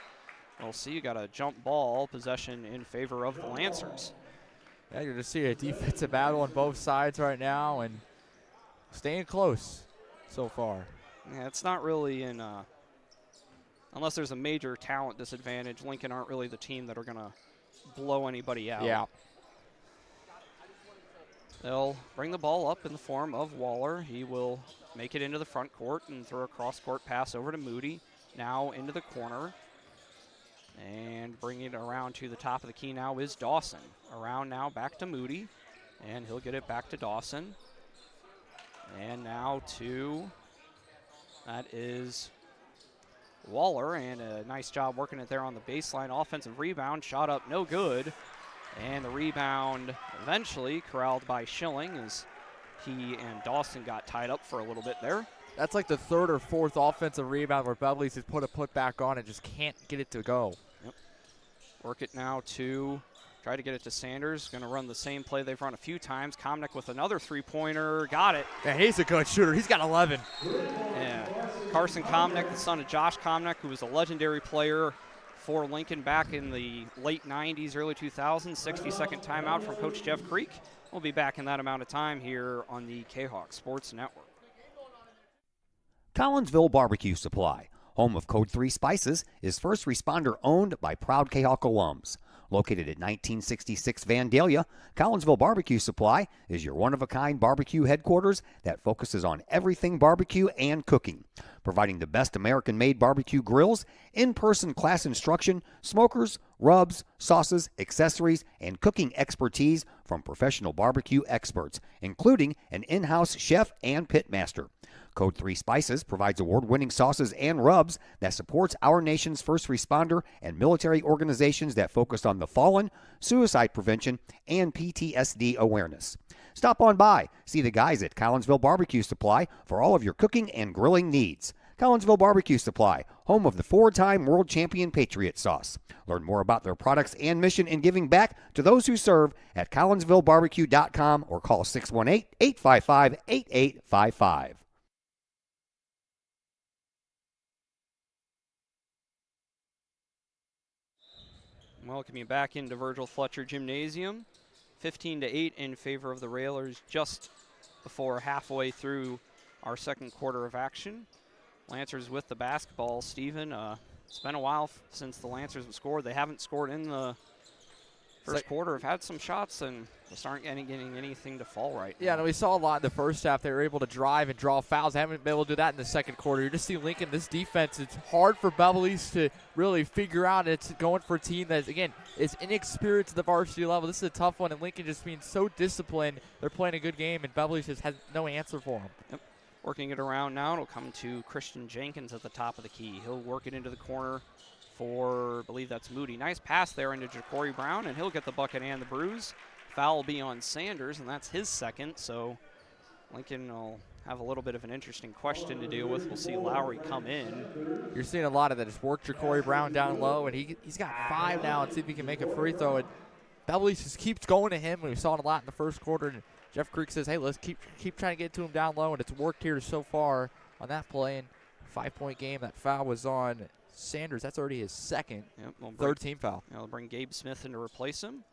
we'll see. You got a jump ball possession in favor of the Lancers. Yeah, you're just seeing a defensive battle on both sides right now, and staying close so far. Yeah, it's not really in unless there's a major talent disadvantage. Lincoln aren't really the team that are going to blow anybody out. Yeah. They'll bring the ball up in the form of Waller. He will make it into the front court and throw a cross-court pass over to Moody. Now into the corner. And bringing it around to the top of the key now is Dawson. Around now back to Moody. And he'll get it back to Dawson. And now that is Waller. And a nice job working it there on the baseline. Offensive rebound. Shot up, no good. And the rebound eventually corralled by Schilling as he and Dawson got tied up for a little bit there. That's like the third or fourth offensive rebound where Belleville has put a putback on and just can't get it to go. Yep. Work it now to try to get it to Sanders. Going to run the same play they've run a few times. Komnick with another three-pointer. Got it. Yeah, he's a good shooter. He's got 11. Yeah. Carson Komnick, the son of Josh Komnick, who was a legendary player for Lincoln back in the late 90s, early 2000s. 60-second timeout from Coach Jeff Creek. We'll be back in that amount of time here on the K-Hawk Sports Network. Collinsville Barbecue Supply, home of Code 3 Spices, is first responder owned by proud K-Hawk alums. Located at 1966 Vandalia, Collinsville Barbecue Supply is your one-of-a-kind barbecue headquarters that focuses on everything barbecue and cooking, providing the best American-made barbecue grills, in-person class instruction, smokers, rubs, sauces, accessories, and cooking expertise from professional barbecue experts, including an in-house chef and pitmaster. Code 3 Spices provides award-winning sauces and rubs that supports our nation's first responder and military organizations that focus on the fallen, suicide prevention, and PTSD awareness. Stop on by, see the guys at Collinsville Barbecue Supply for all of your cooking and grilling needs. Collinsville Barbecue Supply, home of the 4-time world champion Patriot Sauce. Learn more about their products and mission in giving back to those who serve at collinsvillebarbecue.com or call 618-855-8855. Welcome you back into Virgil Fletcher Gymnasium. 15-8 in favor of the Railers just before halfway through our second quarter of action. Lancers with the basketball. Steven, it's been a while since the Lancers have scored. They haven't scored in the first quarter. Have had some shots and just aren't getting anything to fall right now. Yeah, and we saw a lot in the first half. They were able to drive and draw fouls. They haven't been able to do that in the second quarter. You just see Lincoln, this defense, it's hard for Belleville East to really figure out. It's going for a team that, again, is inexperienced at the varsity level. This is a tough one, and Lincoln just being so disciplined. They're playing a good game, and Belleville East just has no answer for them. Yep. Working it around now, it'll come to Christian Jenkins at the top of the key. He'll work it into the corner for, I believe that's Moody. Nice pass there into Ja'Cory Brown, and he'll get the bucket and the bruise. Foul will be on Sanders, and that's his second, so Lincoln will have a little bit of an interesting question to deal with. We'll see Lowry come in. You're seeing a lot of that. Just work Ja'Cory Brown down low, and he's got 5 now, and see if he can make a free throw. And Belleville East just keeps going to him, and we saw it a lot in the first quarter. And Jeff Creek says, hey, let's keep trying to get to him down low, and it's worked here so far on that play. And 5-point game. That foul was on Sanders. That's already his second, third team foul. They'll bring Gabe Smith in to replace him.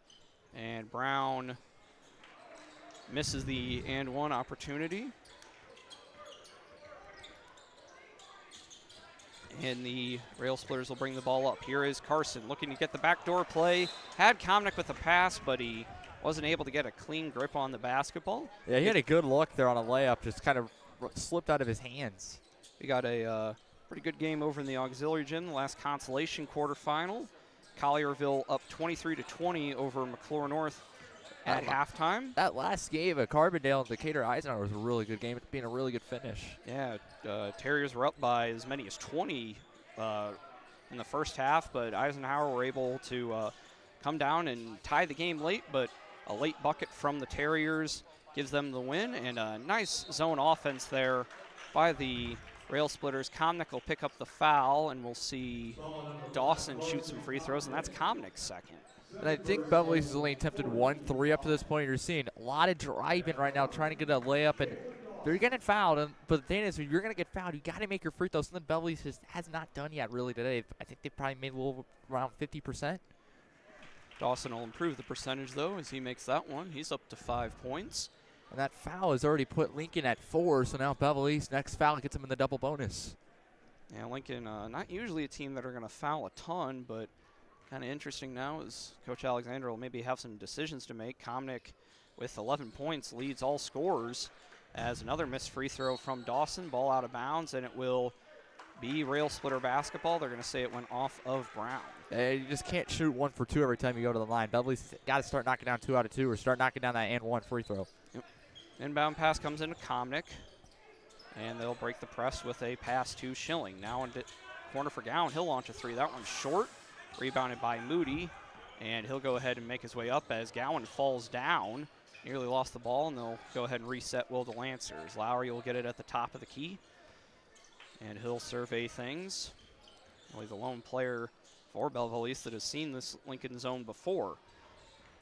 And Brown misses the and one opportunity. And the Rail Splitters will bring the ball up. Here is Carson looking to get the backdoor play. Had Komnick with the pass, but he wasn't able to get a clean grip on the basketball. Yeah, he had a good look there on a layup. Just kind of slipped out of his hands. We got a pretty good game over in the auxiliary gym, the last consolation quarterfinal. Collierville up 23-20 over McClure North at halftime. That last game at Carbondale and Decatur Eisenhower was a really good game. It's been a really good finish. Yeah, Terriers were up by as many as 20 in the first half, but Eisenhower were able to come down and tie the game late, but a late bucket from the Terriers gives them the win, and a nice zone offense there by the Rail Splitters. Komnick will pick up the foul, and we'll see Dawson shoot some free throws, and that's Komnick's second. And I think Belleville East has only attempted 1-3 up to this point. You're seeing a lot of driving right now, trying to get a layup, and they're getting fouled. But the thing is, if you're going to get fouled, you got to make your free throws. Something Belleville East has not done yet really today. I think they probably made a little around 50%. Dawson will improve the percentage, though, as he makes that one. He's up to 5 points. And that foul has already put Lincoln at 4, so now Belleville East, next foul gets him in the double bonus. Yeah, Lincoln, not usually a team that are going to foul a ton, but kind of interesting now is Coach Alexander will maybe have some decisions to make. Komnick, with 11 points, leads all scorers as another missed free throw from Dawson. Ball out of bounds, and it will be Rail Splitter basketball. They're going to say it went off of Brown. You just can't shoot 1 for 2 every time you go to the line. Belleville East got to start knocking down 2 out of 2 or start knocking down that and 1 free throw. Yep. Inbound pass comes into Komnick, and they'll break the press with a pass to Schilling. Now in corner for Gowan. He'll launch a three. That one's short. Rebounded by Moody, and he'll go ahead and make his way up as Gowan falls down. Nearly lost the ball, and they'll go ahead and reset Will the Lancers. Lowry will get it at the top of the key, and he'll survey things. Only the lone player for Belleville East that has seen this Lincoln zone before.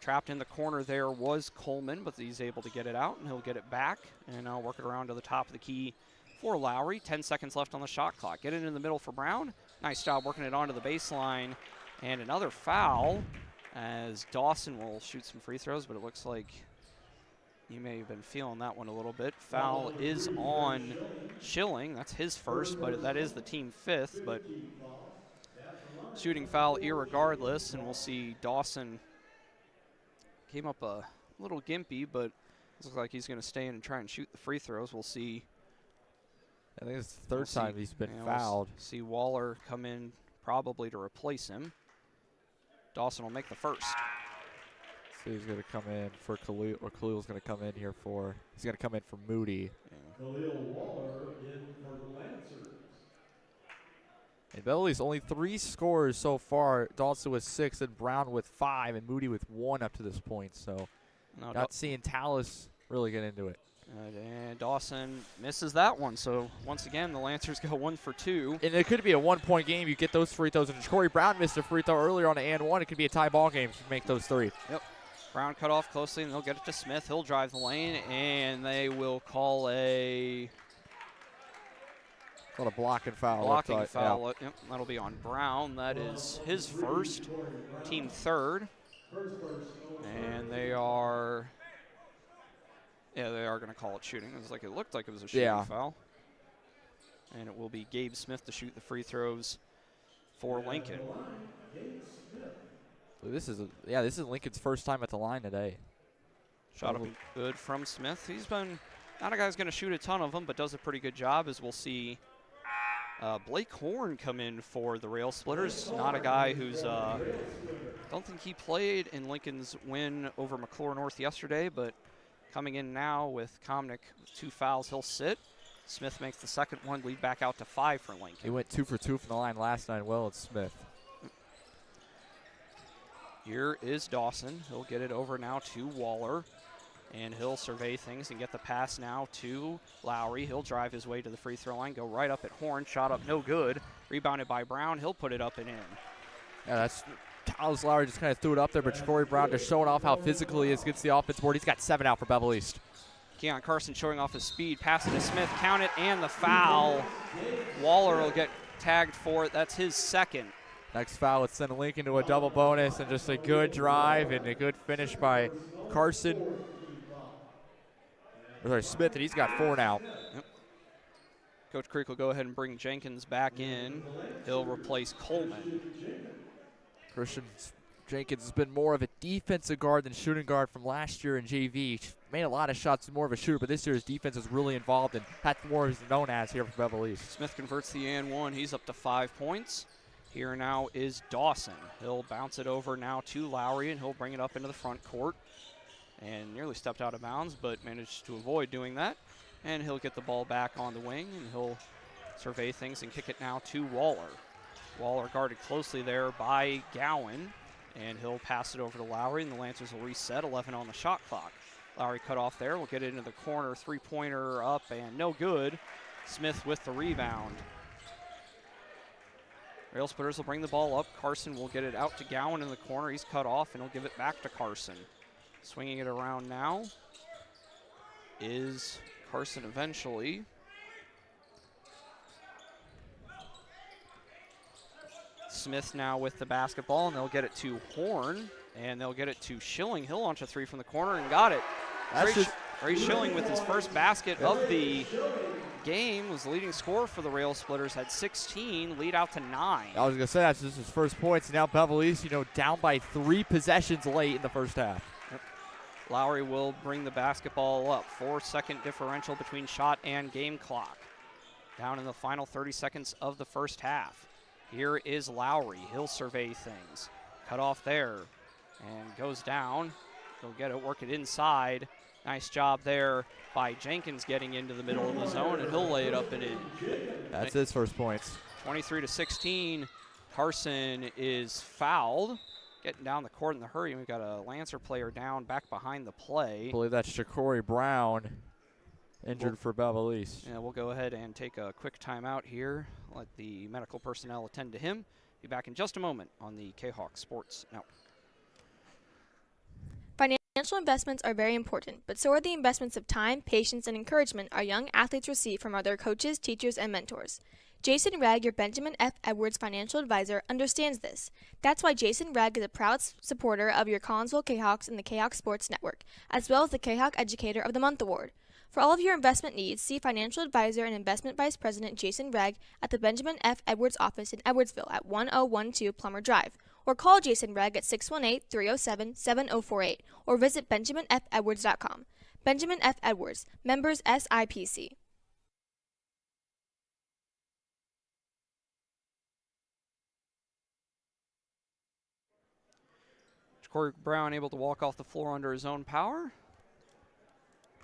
Trapped in the corner there was Coleman, but he's able to get it out, and he'll get it back, and I'll work it around to the top of the key for Lowry. 10 seconds left on the shot clock. Get it in the middle for Brown. Nice job working it onto the baseline. And another foul as Dawson will shoot some free throws, but it looks like you may have been feeling that one a little bit. Foul is on Schilling. That's his first, but that is the team fifth. But shooting foul irregardless, and we'll see Dawson came up a little gimpy, but looks like he's going to stay in and try and shoot the free throws. We'll see. I think it's the third time he's been We'll fouled. see Waller come in probably to replace him. Dawson will make the first. So he's going to come in for Khalil, or Khalil's going to come in here for, he's going to come in for Moody. Khalil Waller in for the Lancers. And Beverly's only 3 scores so far. Dawson with 6 and Brown with 5 and Moody with 1 up to this point. So not seeing Tallis really get into it. And Dawson misses that one. So once again, the Lancers go 1 for 2. And it could be a 1-point game. You get those free throws. And Corey Brown missed a free throw earlier on the and 1. It could be a tie ball game if you make those 3. Yep. Brown cut off closely, and they'll get it to Smith. He'll drive the lane, and they will call a blocking foul. Blocking foul. Yep, that'll be on Brown. That is his first, team third. And they are going to call it shooting. It looked like it was a shooting foul. And it will be Gabe Smith to shoot the free throws for Lincoln. This is Lincoln's first time at the line today. Shot up good from Smith. He's been not a guy who's going to shoot a ton of them, but does a pretty good job. As we'll see Blake Horn come in for the Rail Splitters. Not a guy who's don't think he played in Lincoln's win over McClure North yesterday, but coming in now with Komnick with 2 fouls, he'll sit. Smith makes the second one, lead back out to 5 for Lincoln. He went 2 for 2 from the line last night. Well, it's Smith. Here is Dawson. He'll get it over now to Waller, and he'll survey things and get the pass now to Lowry. He'll drive his way to the free throw line, go right up at Horn. Shot up no good. Rebounded by Brown. He'll put it up and in. Yeah, that's Tyler Lowry just kind of threw it up there, but Corey Brown just showing off how physical he is against the offense board. He's got 7 out for Belleville East. Keon Carson showing off his speed. Pass it to Smith. Count it, and the foul. Waller will get tagged for it. That's his second. Next foul would send Lincoln to a double bonus, and just a good drive and a good finish by Carson. Sorry, Smith, and he's got 4 now. Yep. Coach Creek will go ahead and bring Jenkins back in. He'll replace Coleman. Christian Jenkins has been more of a defensive guard than shooting guard from last year in JV. Made a lot of shots, more of a shooter, but this year his defense is really involved, and that's more is known as here for Belleville East. Smith converts the and 1. He's up to 5 points. Here now is Dawson. He'll bounce it over now to Lowry, and he'll bring it up into the front court. And nearly stepped out of bounds, but managed to avoid doing that. And he'll get the ball back on the wing, and he'll survey things and kick it now to Waller. Waller guarded closely there by Gowan, and he'll pass it over to Lowry, and the Lancers will reset. 11 on the shot clock. Lowry cut off there. We'll get it into the corner. 3-pointer up, and no good. Smith with the rebound. Rail Splitters will bring the ball up. Carson will get it out to Gowan in the corner. He's cut off, and he'll give it back to Carson. Swinging it around now is Carson eventually. Smith now with the basketball, and they'll get it to Horn, and they'll get it to Schilling. He'll launch a 3 from the corner and got it. Ray Schilling with his first basket of the game was the leading scorer for the Rail Splitters at 16, lead out to 9. I was going to say that's just his first points. Now Belleville East, down by 3 possessions late in the first half. Yep. Lowry will bring the basketball up. 4-second differential between shot and game clock. Down in the final 30 seconds of the first half. Here is Lowry. He'll survey things. Cut off there and goes down. He'll get it, work it inside. Nice job there by Jenkins getting into the middle of the zone, and he'll lay it up and in. That's his first points. 23-16. Carson is fouled. Getting down the court in the hurry. We've got a Lancer player down back behind the play. I believe that's Shakory Brown, injured for Belleville East. Yeah, we'll go ahead and take a quick timeout here. Let the medical personnel attend to him. Be back in just a moment on the K-Hawk Sports Network. Financial investments are very important, but so are the investments of time, patience, and encouragement our young athletes receive from their coaches, teachers, and mentors. Jason Ragg, your Benjamin F. Edwards financial advisor, understands this. That's why Jason Ragg is a proud supporter of your Collinsville K-Hawks and the K-Hawk Sports Network, as well as the K-Hawk Educator of the Month Award. For all of your investment needs, see financial advisor and investment vice president Jason Regg at the Benjamin F. Edwards office in Edwardsville at 1012 Plummer Drive, or call Jason Regg at 618-307-7048, or visit benjaminfedwards.com. Benjamin F. Edwards, members SIPC. Corey Brown able to walk off the floor under his own power.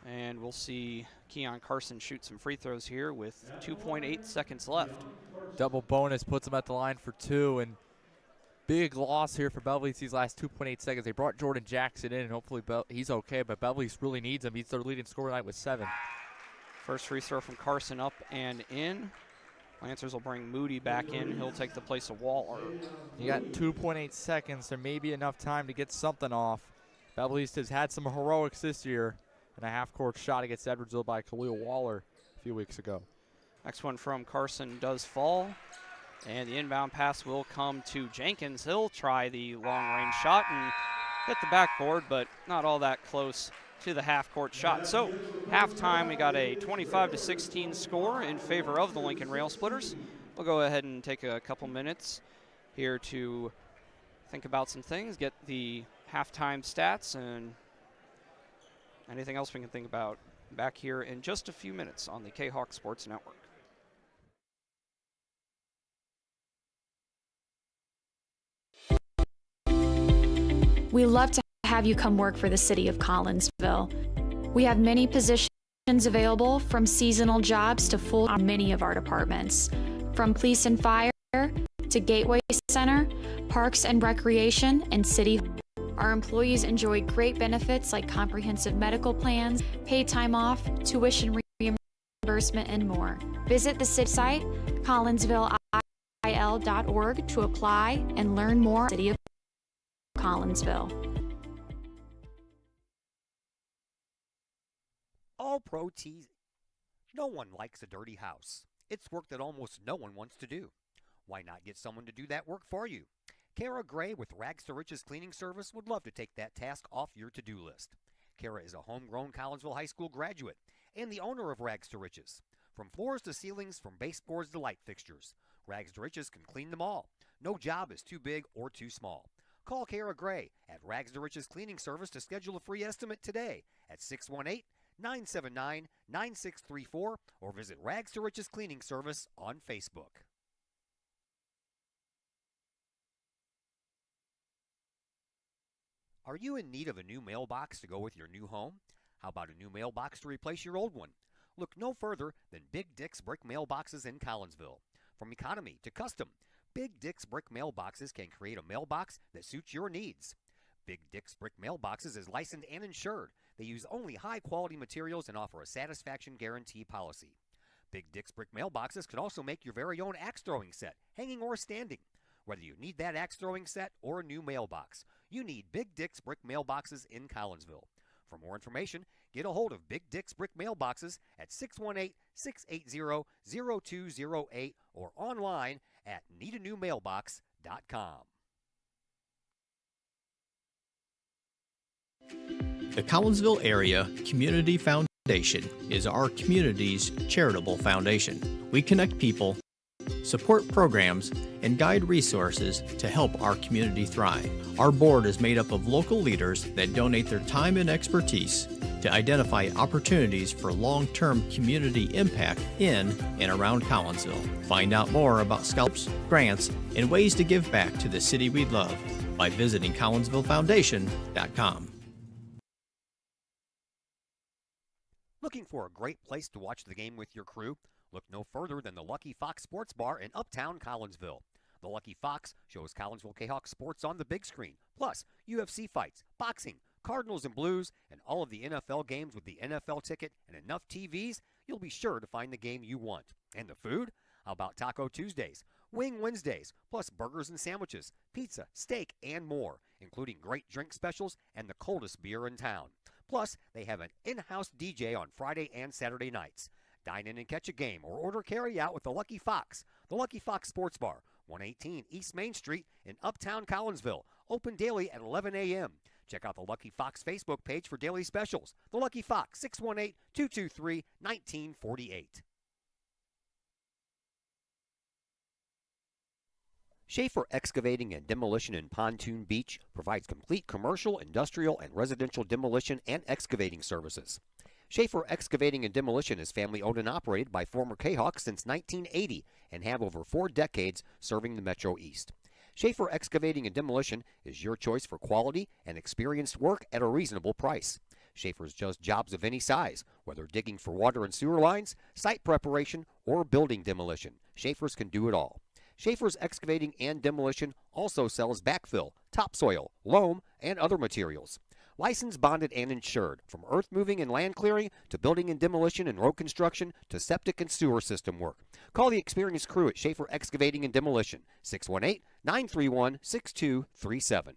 And we'll see Keon Carson shoot some free throws here with 2.8 seconds left. Double bonus puts him at the line for 2, and big loss here for Belleville these last 2.8 seconds. They brought Jordan Jackson in, and hopefully he's okay, but Belleville really needs him. He's their leading scorer tonight with 7. First free throw from Carson up and in. Lancers will bring Moody back in. He'll take the place of Waller. You got 2.8 seconds, so maybe enough time to get something off. Belleville has had some heroics this year, and a half-court shot against Edwardsville by Khalil Waller a few weeks ago. Next one from Carson does fall, and the inbound pass will come to Jenkins. He'll try the long-range shot and hit the backboard, but not all that close to the half-court shot. So halftime, we got a 25-16 score in favor of the Lincoln Rail Splitters. We'll go ahead and take a couple minutes here to think about some things, get the halftime stats, and anything else we can think about back here in just a few minutes on the K-Hawk Sports Network. We love to have you come work for the City of Collinsville. We have many positions available, from seasonal jobs to full on many of our departments. From police and fire to Gateway Center, Parks and Recreation, and City. Our employees enjoy great benefits like comprehensive medical plans, paid time off, tuition reimbursement, and more. Visit the city site, collinsvilleil.org, to apply and learn more. City of Collinsville. All Pro Tees. No one likes a dirty house. It's work that almost no one wants to do. Why not get someone to do that work for you? Kara Gray with Rags to Riches Cleaning Service would love to take that task off your to-do list. Kara is a homegrown Collinsville High School graduate and the owner of Rags to Riches. From floors to ceilings, from baseboards to light fixtures, Rags to Riches can clean them all. No job is too big or too small. Call Kara Gray at Rags to Riches Cleaning Service to schedule a free estimate today at 618-979-9634 or visit Rags to Riches Cleaning Service on Facebook. Are you in need of a new mailbox to go with your new home? How about a new mailbox to replace your old one? Look no further than Big Dick's Brick Mailboxes in Collinsville. From economy to custom, Big Dick's Brick Mailboxes can create a mailbox that suits your needs. Big Dick's Brick Mailboxes is licensed and insured. They use only high-quality materials and offer a satisfaction guarantee policy. Big Dick's Brick Mailboxes can also make your very own axe throwing set, hanging or standing. Whether you need that axe throwing set or a new mailbox, you need Big Dick's Brick Mailboxes in Collinsville. For more information, get a hold of Big Dick's Brick Mailboxes at 618-680-0208 or online at needanewmailbox.com. The Collinsville Area Community Foundation is our community's charitable foundation. We connect people, support programs, and guide resources to help our community thrive. Our board is made up of local leaders that donate their time and expertise to identify opportunities for long-term community impact in and around Collinsville. Find out more about scalps, grants, and ways to give back to the city we love by visiting collinsvillefoundation.com. Looking for a great place to watch the game with your crew? Look no further than the Lucky Fox Sports Bar in Uptown Collinsville. The Lucky Fox shows Collinsville K-Hawk sports on the big screen, plus UFC fights, boxing, Cardinals and Blues, and all of the NFL games with the NFL ticket and enough TVs, you'll be sure to find the game you want. And the food? How about Taco Tuesdays, Wing Wednesdays, plus burgers and sandwiches, pizza, steak, and more, including great drink specials and the coldest beer in town. Plus, they have an in-house DJ on Friday and Saturday nights. Dine in and catch a game or order carry-out with the Lucky Fox. The Lucky Fox Sports Bar, 118 East Main Street in Uptown Collinsville. Open daily at 11 a.m. Check out the Lucky Fox Facebook page for daily specials. The Lucky Fox, 618-223-1948. Schaefer Excavating and Demolition in Pontoon Beach provides complete commercial, industrial, and residential demolition and excavating services. Schaefer Excavating and Demolition is family owned and operated by former K-Hawks since 1980 and have over 4 decades serving the Metro East. Schaefer Excavating and Demolition is your choice for quality and experienced work at a reasonable price. Schaefer's does jobs of any size, whether digging for water and sewer lines, site preparation, or building demolition. Schaefer's can do it all. Schaefer's Excavating and Demolition also sells backfill, topsoil, loam, and other materials. Licensed, bonded, and insured, from earth moving and land clearing to building and demolition and road construction to septic and sewer system work. Call the experienced crew at Schaefer Excavating and Demolition, 618-931-6237.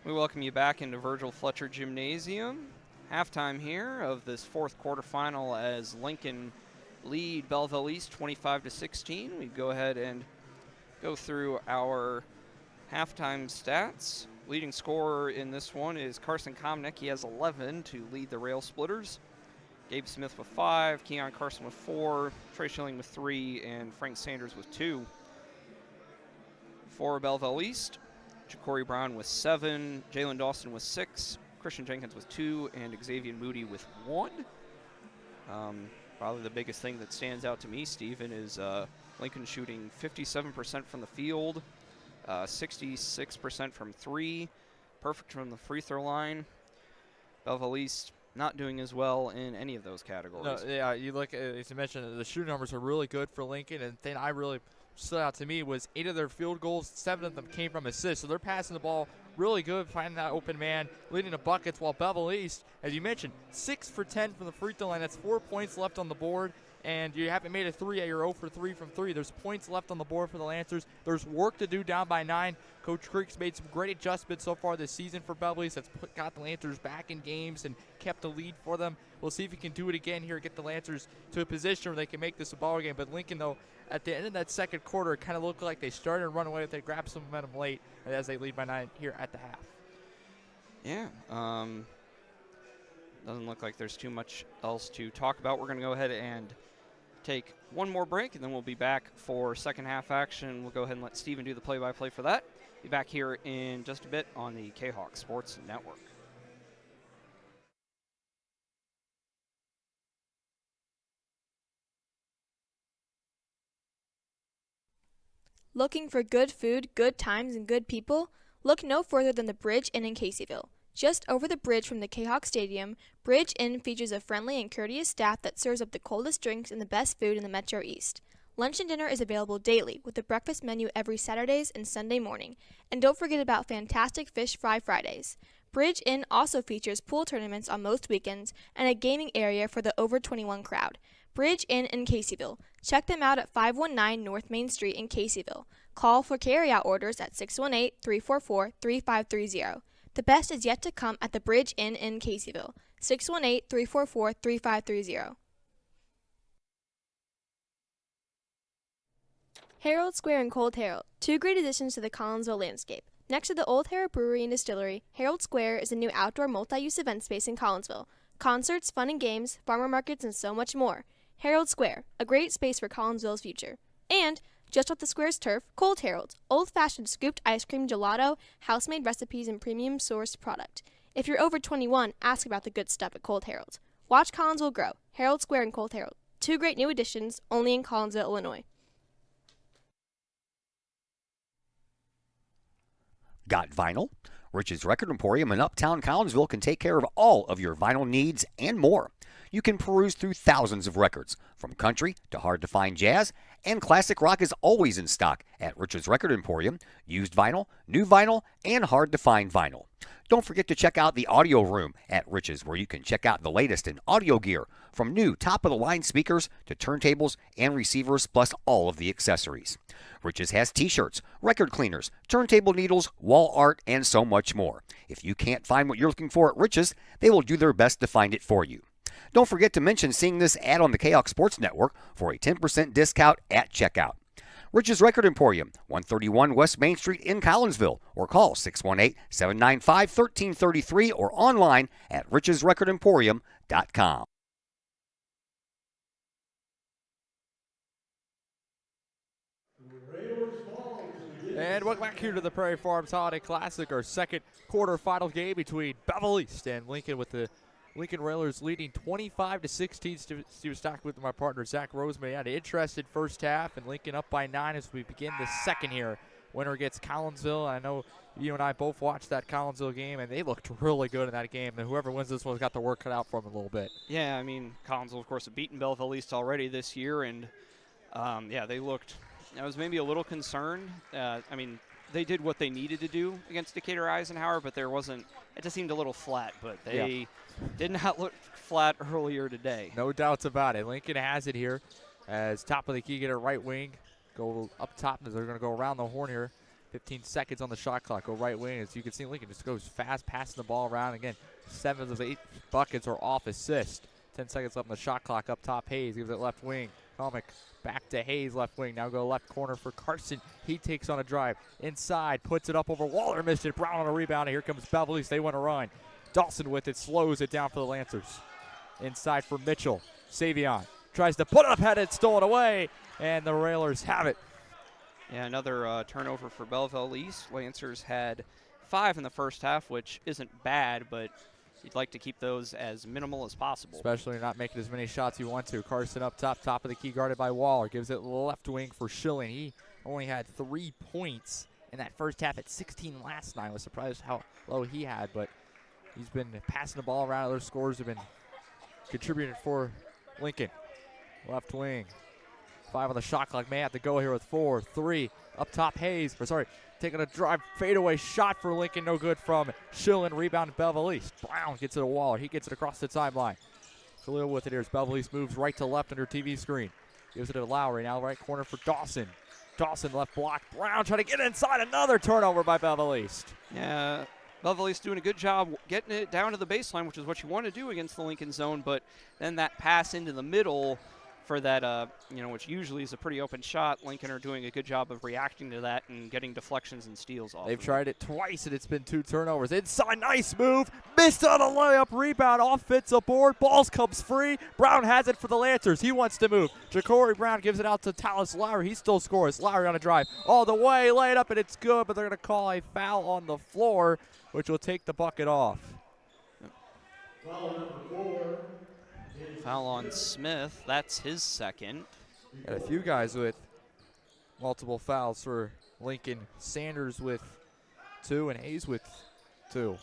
We welcome you back into Virgil Fletcher Gymnasium. Halftime here of this fourth quarterfinal as Lincoln lead Belleville East 25-16. We go ahead and go through our halftime stats. Leading scorer in this one is Carson Komnick. He has 11 to lead the Rail Splitters. Gabe Smith with 5, Keon Carson with 4, Trey Schilling with 3, and Frank Sanders with 2. For Belleville East, Ja'Cory Brown with 7, Jalen Dawson with 6, Christian Jenkins with 2, and Xavier Moody with 1. Probably the biggest thing that stands out to me, Stephen, is Lincoln shooting 57% from the field, 66% from 3, perfect from the free throw line. Belleville East not doing as well in any of those categories. No, yeah, you look at, as you mentioned, the shooting numbers are really good for Lincoln, and the thing I really stood out to me was 8 of their field goals, 7 of them came from assists. So they're passing the ball really good, finding that open man, leading to buckets, while Belleville East, as you mentioned, 6 for 10 from the free throw line. That's 4 points left on the board, and you haven't made a 3 yet. You're 0 for 3 from 3. There's points left on the board for the Lancers. There's work to do down by 9. Coach Creek's made some great adjustments so far this season for Belleville East. That's got the Lancers back in games and kept the lead for them. We'll see if he can do it again here, get the Lancers to a position where they can make this a ball game. But Lincoln, though, at the end of that second quarter, it kind of looked like they started to run away. They grabbed some momentum late as they lead by 9 here at the half. Yeah, doesn't look like there's too much else to talk about. We're going to go ahead and take one more break, and then we'll be back for second half action. We'll go ahead and let Steven do the play-by-play for that. Be back here in just a bit on the K-Hawk Sports Network. Looking for good food, good times, and good people? Look no further than the Bridge Inn in Caseyville. Just over the bridge from the K-Hawk Stadium, Bridge Inn features a friendly and courteous staff that serves up the coldest drinks and the best food in the Metro East. Lunch and dinner is available daily with a breakfast menu every Saturdays and Sunday morning. And don't forget about fantastic fish fry Fridays. Bridge Inn also features pool tournaments on most weekends and a gaming area for the over 21 crowd. Bridge Inn in Caseyville. Check them out at 519 North Main Street in Caseyville. Call for carryout orders at 618-344-3530. The best is yet to come at the Bridge Inn in Caseyville. 618-344-3530. Herald Square and Cold Herald, 2 great additions to the Collinsville landscape. Next to the Old Herald Brewery and Distillery, Herald Square is a new outdoor multi-use event space in Collinsville. Concerts, fun and games, farmer markets, and so much more. Herald Square, a great space for Collinsville's future. And, just off the square's turf, Cold Herald, old-fashioned scooped ice cream gelato, house-made recipes, and premium-sourced product. If you're over 21, ask about the good stuff at Cold Herald. Watch Collinsville grow. Herald Square and Cold Herald, 2 great new additions, only in Collinsville, Illinois. Got vinyl? Rich's Record Emporium in Uptown Collinsville can take care of all of your vinyl needs and more. You can peruse through thousands of records, from country to hard-to-find jazz, and classic rock is always in stock at Rich's Record Emporium. Used vinyl, new vinyl, and hard-to-find vinyl. Don't forget to check out the audio room at Rich's, where you can check out the latest in audio gear, from new top-of-the-line speakers to turntables and receivers, plus all of the accessories. Rich's has t-shirts, record cleaners, turntable needles, wall art, and so much more. If you can't find what you're looking for at Rich's, they will do their best to find it for you. Don't forget to mention seeing this ad on the KHOC Sports Network for a 10% discount at checkout. Rich's Record Emporium, 131 West Main Street in Collinsville, or call 618-795-1333 or online at richesrecordemporium.com. And welcome back here to the Prairie Farms Holiday Classic, our second quarterfinal game between Belleville East and Lincoln, with the Lincoln Railers leading 25-16. Steve Stock with my partner Zach Roseman. Had an interesting first half, and Lincoln up by 9 as we begin the second here. Winner gets Collinsville. I know you and I both watched that Collinsville game, and they looked really good in that game. And whoever wins this one's got the work cut out for them a little bit. Yeah, I mean, Collinsville, of course, have beaten Belleville East already this year, and yeah, they looked. I was maybe a little concerned. I mean, they did what they needed to do against Decatur Eisenhower, but there wasn't. It just seemed a little flat. But they did not look flat earlier today. No doubts about it. Lincoln has it here as top of the key, get a right wing, go up top. They're going to go around the horn here. 15 seconds on the shot clock. Go right wing. As you can see, Lincoln just goes fast, passing the ball around. Again, 7 of the 8 buckets are off assist. 10 seconds left on the shot clock. Up top, Hayes gives it left wing. Comic back to Hayes, left wing. Now go left corner for Carson. He takes on a drive. Inside, puts it up over Waller. Missed it. Brown on a rebound. And here comes Belleville East. They want to run. Dawson with it. Slows it down for the Lancers. Inside for Mitchell. Savion tries to put it up, had it stolen away. And the Railers have it. Yeah, another turnover for Belleville East. Lancers had 5 in the first half, which isn't bad, but you'd like to keep those as minimal as possible. Especially not making as many shots you want to. Carson up top, top of the key, guarded by Waller. Gives it left wing for Schilling. He only had 3 points in that first half at 16 last night. I was surprised how low he had, but he's been passing the ball around. Other scores have been contributed for Lincoln. Left wing. 5 on the shot clock. May have to go here with 4, 3. Up top, Hayes. Taking a drive, fadeaway shot for Lincoln, no good from Schilling. Rebound Belleville East. Brown gets it to Waller. He gets it across the timeline. Khalil with it here as Belleville East moves right to left under TV screen. Gives it to Lowry. Now right corner for Dawson. Dawson left block. Brown trying to get inside. Another turnover by Belleville East. Yeah, Belleville East doing a good job getting it down to the baseline, which is what you want to do against the Lincoln zone. But then that pass into the middle for that, which usually is a pretty open shot. Lincoln are doing a good job of reacting to that and getting deflections and steals off. They've tried it twice, and it's been 2 turnovers. Inside, nice move. Missed on a layup, rebound, off fits a board. Balls comes free. Brown has it for the Lancers. He wants to move. Ja'Cory Brown gives it out to Tallis Lowry. He still scores. Lowry on a drive. All the way, lay it up, and it's good, but they're going to call a foul on the floor, which will take the bucket off. Foul on Smith. That's his second. Got a few guys with multiple fouls for Lincoln. Sanders with 2 and Hayes with 2.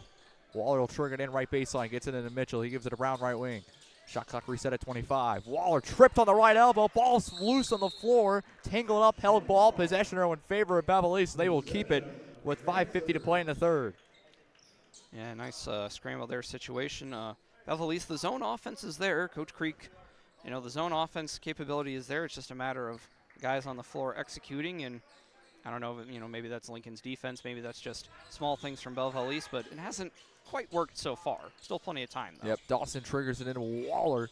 Waller will trigger it in right baseline. Gets it into Mitchell. He gives it a Brown right wing. Shot clock reset at 25. Waller tripped on the right elbow. Ball's loose on the floor. Tangled up, held ball. Possession in favor of Belleville East. They will keep it with 5:50 to play in the third. Yeah, nice scramble there situation. Belleville East, the zone offense is there. Coach Creek, the zone offense capability is there. It's just a matter of guys on the floor executing, and I don't know, maybe that's Lincoln's defense, maybe that's just small things from Belleville East, but it hasn't quite worked so far. Still plenty of time, though. Yep, Dawson triggers it into Waller.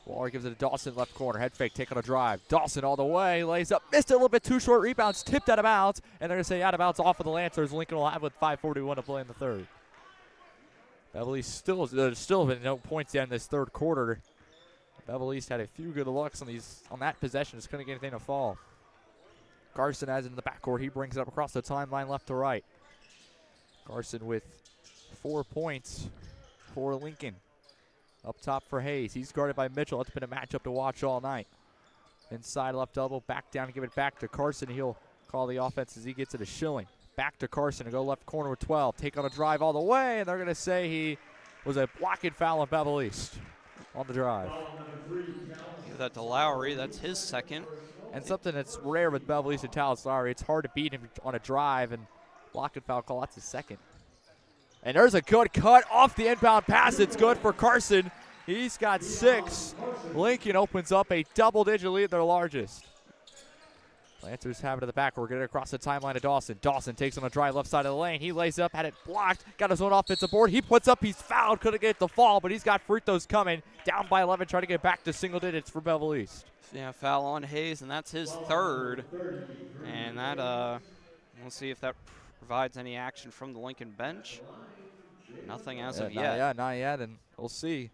Waller gives it to Dawson, left corner, head fake, taking a drive. Dawson all the way, lays up, missed it a little bit too short, rebounds, tipped out of bounds, and they're going to say out of bounds off of the Lancers. Lincoln will have with 5:41 to play in the third. Belleville East there's still been no points down in this third quarter. Belleville East had a few good looks on that possession. Just couldn't get anything to fall. Carson has it in the backcourt. He brings it up across the timeline left to right. Carson with 4 points for Lincoln. Up top for Hayes. He's guarded by Mitchell. It's been a matchup to watch all night. Inside left elbow, back down, give it back to Carson. He'll call the offense as he gets it to Schilling. Back to Carson to go left corner with 12. Take on a drive all the way, and they're going to say he was a blocking foul on Belleville East on the drive. Give that to Lowry. That's his second. And something that's rare with Belleville East and Talos Lowry, it's hard to beat him on a drive, and blocking foul call, that's his second. And there's a good cut off the inbound pass. It's good for Carson. He's got 6. Lincoln opens up a double-digit lead, their largest. Lancers have it at the back. We're getting across the timeline to Dawson. Dawson takes on a drive left side of the lane. He lays up, had it blocked, got his own offensive board. He puts up, he's fouled, couldn't get the fall, but he's got free throws coming. Down by 11, trying to get back to single digits for Belleville East. Yeah, foul on Hayes, and that's his third. And that, we'll see if that provides any action from the Lincoln bench. Nothing as of yet. Not yet, and we'll see.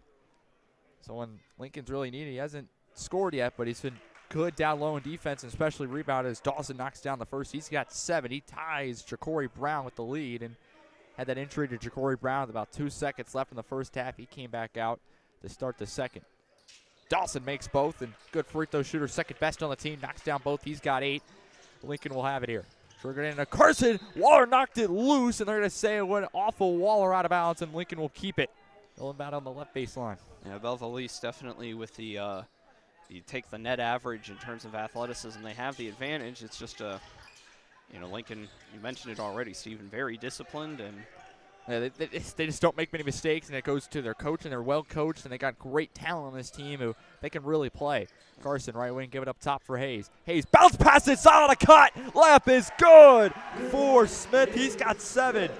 So when Lincoln's really needed, he hasn't scored yet, but he's been good down low in defense, and especially rebound as Dawson knocks down the first. He's got 7. He ties Ja'Cory Brown with the lead, and had that injury to Ja'Cory Brown with about 2 seconds left in the first half. He came back out to start the second. Dawson makes both, and good free throw shooter, second best on the team, knocks down both. He's got 8. Lincoln will have it here. Triggered into Carson. Waller knocked it loose, and they're going to say it went off of Waller out of bounds, and Lincoln will keep it. Going about on the left baseline. Yeah, Belleville East definitely with the you take the net average in terms of athleticism, they have the advantage. It's just Lincoln, you mentioned it already, Stephen, very disciplined, and yeah, they just don't make many mistakes, and it goes to their coach, and they're well coached, and they got great talent on this team who they can really play. Carson, right wing, give it up top for Hayes. Hayes, bounce pass inside on a cut. Layup is good for Smith. He's got 7.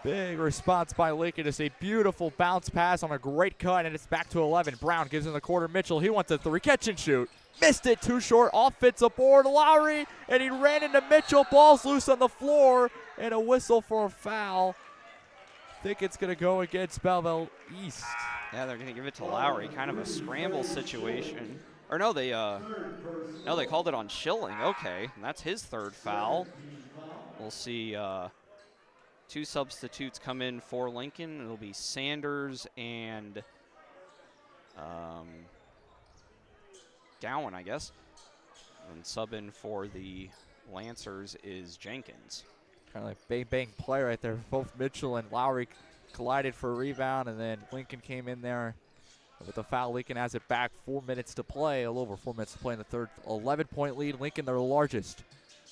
Big response by Lincoln. It's a beautiful bounce pass on a great cut, and it's back to 11. Brown gives in the quarter. Mitchell, he wants a 3. Catch and shoot. Missed it, too short. Offensive board, Lowry, and he ran into Mitchell. Ball's loose on the floor, and a whistle for a foul. Think it's going to go against Belleville East. Yeah, they're going to give it to Lowry. Kind of a scramble situation. Or no, they called it on Schilling. Okay, and that's his 3rd foul. We'll see 2 substitutes come in for Lincoln. It'll be Sanders and Gowan, I guess. And sub in for the Lancers is Jenkins. Kind of like bang-bang play right there. Both Mitchell and Lowry collided for a rebound, and then Lincoln came in there with the foul. Lincoln has it back. 4 minutes to play. A little over 4 minutes to play in the third. 11-point lead. Lincoln, their largest.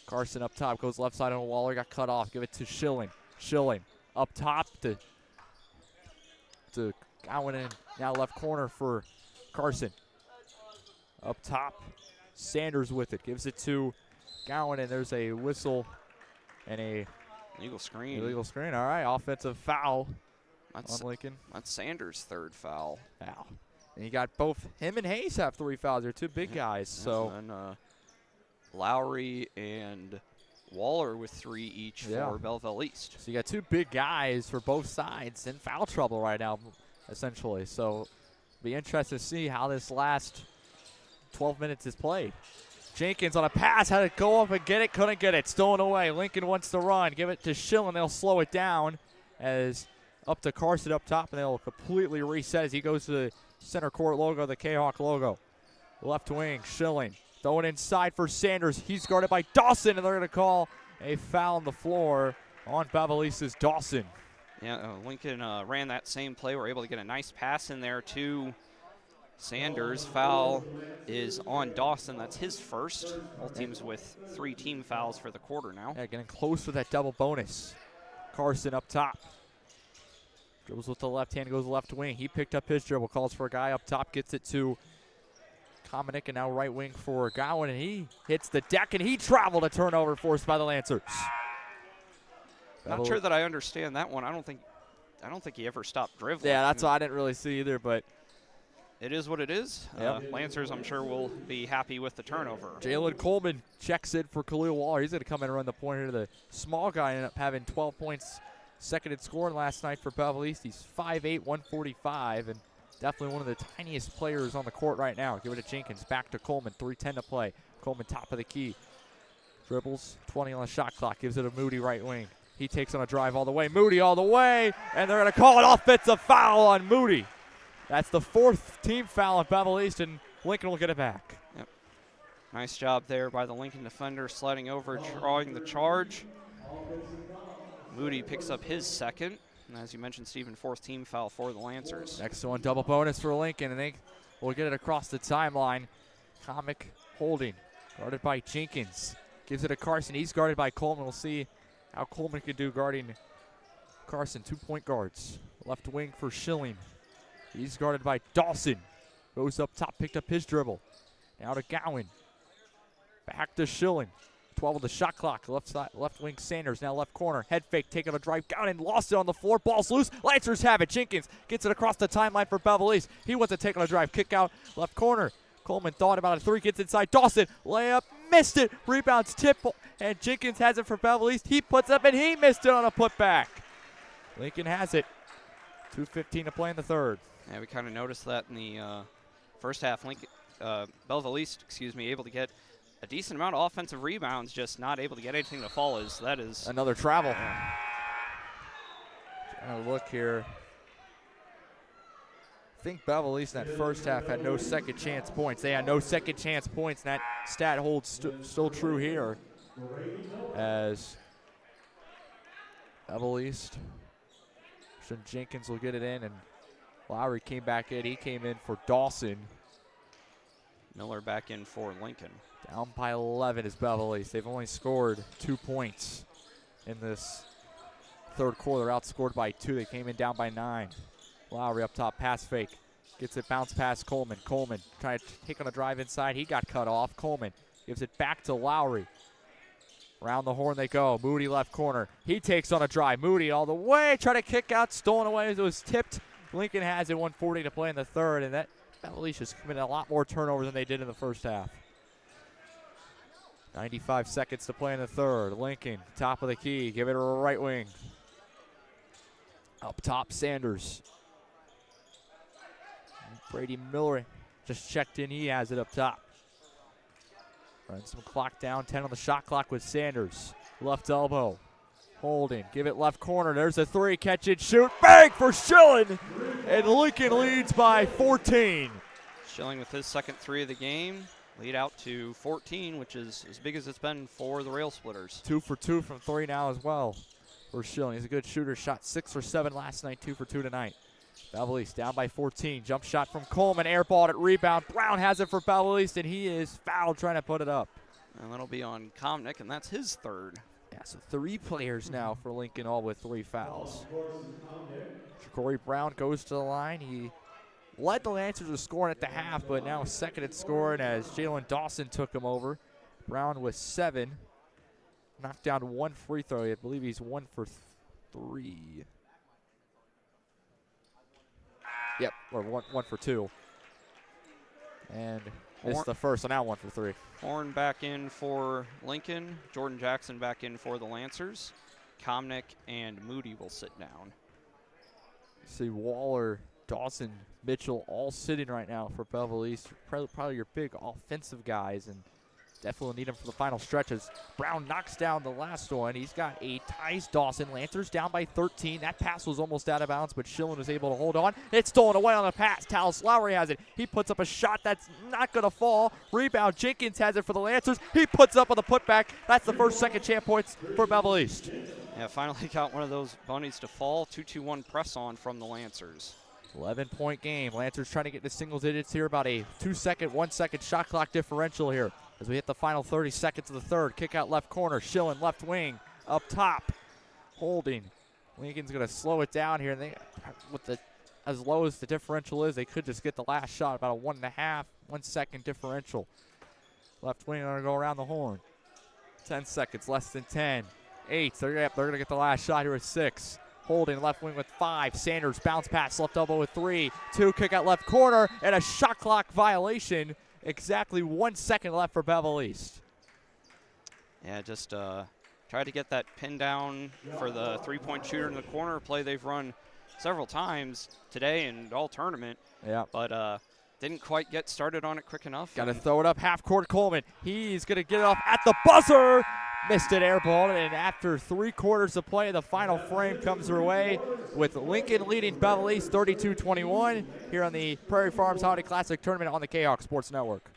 Carson up top. Goes left side on Waller. Got cut off. Give it to Schilling. Schilling up top to Gowan, in now left corner for Carson. Up top, Sanders with it. Gives it to Gowan, and there's a whistle and a illegal screen. Illegal screen. All right, offensive foul on Lincoln. That's Sanders' 3rd foul. Wow. And you got both him and Hayes have 3 fouls. They're 2 big guys. So and Lowry and Waller with 3 each for Belleville East. So you got 2 big guys for both sides in foul trouble right now, essentially. So it'll be interesting to see how this last 12 minutes is played. Jenkins on a pass, had to go up and get it, couldn't get it. Stolen away. Lincoln wants to run. Give it to Schilling. They'll slow it down as up to Carson up top, and they'll completely reset as he goes to the center court logo, the K-Hawk logo. Left wing, Schilling. Throwing inside for Sanders. He's guarded by Dawson, and they're going to call a foul on the floor on Belleville East's Dawson. Yeah, Lincoln ran that same play. We're able to get a nice pass in there to Sanders. Foul is on Dawson. That's his first. Both teams with 3 team fouls for the quarter now. Yeah, getting close to that double bonus. Carson up top. Dribbles with the left hand, goes left wing. He picked up his dribble, calls for a guy up top, gets it to Kominick, and now right wing for Gowan, and he hits the deck, and he traveled a turnover forced by the Lancers. Not sure that I understand that one. I don't think he ever stopped dribbling. Yeah, that's what I didn't really see either, but it is what it is. Yep. Lancers, I'm sure, will be happy with the turnover. Jalen Coleman checks in for Khalil Waller. He's going to come in and run the point here. The small guy ended up having 12 points, second in scoring last night for Belleville East. He's 5'8", 145, and definitely one of the tiniest players on the court right now. Give it to Jenkins. Back to Coleman. 3:10 to play. Coleman top of the key. Dribbles. 20 on the shot clock. Gives it to Moody right wing. He takes on a drive all the way. Moody all the way. And they're going to call an offensive foul on Moody. That's the 4th team foul on Belleville East, and Lincoln will get it back. Yep. Nice job there by the Lincoln defender, sliding over, drawing the charge. Moody picks up his second. And as you mentioned, Stephen, fourth team foul for the Lancers. Next one, double bonus for Lincoln, and they will get it across the timeline. Comic holding, guarded by Jenkins. Gives it to Carson. He's guarded by Coleman. We'll see how Coleman can do guarding Carson. 2-point guards. Left wing for Schilling. He's guarded by Dawson. Goes up top, picked up his dribble. Now to Gowan. Back to Schilling. 12 of the shot clock. Left side, left wing Sanders. Now left corner. Head fake, taking a drive. Gowan lost it on the floor. Ball's loose. Lancers have it. Jenkins gets it across the timeline for Belleville East. He wants to take on a drive. Kick out left corner. Coleman thought about a three. Gets inside. Dawson. Layup. Missed it. Rebounds tip. And Jenkins has it for Belleville East. He puts up and he missed it on a putback. Lincoln has it. 2:15 to play in the third. Yeah, we kind of noticed that in the first half. Belleville East, able to get a decent amount of offensive rebounds, just not able to get anything to fall. That is another travel. Trying to look here. I think Belleville East in that first half had no second chance points. They had no second chance points, and that stat holds still true here. As Belleville East, Jenkins will get it in, and Lowry came back in. He came in for Dawson. Miller back in for Lincoln. Down by 11 is Belleville East. They've only scored 2 points in this third quarter. Outscored by 2. They came in down by 9. Lowry up top, pass fake. Gets it, bounce past Coleman. Coleman trying to take on a drive inside. He got cut off. Coleman gives it back to Lowry. Around the horn they go. Moody left corner. He takes on a drive. Moody all the way. Try to kick out. Stolen away as it was tipped. Lincoln has it. 1:40 to play in the third. And that Belleville East has committed a lot more turnover than they did in the first half. 95 seconds to play in the third. Lincoln, top of the key. Give it a right wing. Up top, Sanders. Brady Miller just checked in. He has it up top. Run some clock down. 10 on the shot clock with Sanders. Left elbow. Holding. Give it left corner. There's a three. Catch it. Shoot. Bang for Schilling. And Lincoln leads by 14. Schilling with his second three of the game. Lead out to 14, which is as big as it's been for the Rail Splitters. 2 for 2 from 3 now as well for Schilling. He's a good shooter. Shot 6 for 7 last night. 2 for 2 tonight. Belleville East down by 14. Jump shot from Coleman. Airballed at rebound. Brown has it for Belleville East, and he is fouled trying to put it up. And that'll be on Komnick, and that's his third. Yeah, so 3 players now for Lincoln, all with 3 fouls. Corey Brown goes to the line. He led the Lancers to scoring at the half, but now second in scoring as Jalen Dawson took him over. Brown with 7. Knocked down 1 free throw. I believe he's 1 for 3. Yep, or one for 2. And missed the first, so now 1 for 3. Horn back in for Lincoln. Jordan Jackson back in for the Lancers. Komnick and Moody will sit down. See Waller, Dawson, Mitchell all sitting right now for Belleville East. Probably your big offensive guys, and definitely need them for the final stretches. Brown knocks down the last one. He's got 8, ties Dawson. Lancers down by 13. That pass was almost out of bounds, but Schilling was able to hold on. It's stolen away on the pass. Talos Lowry has it. He puts up a shot that's not going to fall. Rebound. Jenkins has it for the Lancers. He puts up on the putback. That's the first second champ points for Belleville East. Yeah, finally got one of those bunnies to fall. 2-2-1 press on from the Lancers. 11-point game. Lancers trying to get to single digits here. About a 2-second, 1-second shot clock differential here as we hit the final 30 seconds of the third. Kick out left corner. Schilling left wing up top. Holding. Lincoln's going to slow it down here. And they, with as low as the differential is, they could just get the last shot. About a 1.5, 1 second differential. Left wing going to go around the horn. 10 seconds, less than 10. 8. They're going to get the last shot here with 6. Holding left wing with 5. Sanders bounce pass left elbow with 3. 2 kick out left corner and a shot clock violation. Exactly 1 second left for Belleville East. Yeah, just tried to get that pin down for the 3-point shooter in the corner play they've run several times today and all tournament. Yeah. But didn't quite get started on it quick enough. Got to throw it up half court. Coleman. He's going to get it off at the buzzer. Missed it, airball, and after 3 quarters of play, the final frame comes their way with Lincoln leading Belleville East 32-21 here on the Prairie Farms Holiday Classic Tournament on the K-Hawk Sports Network.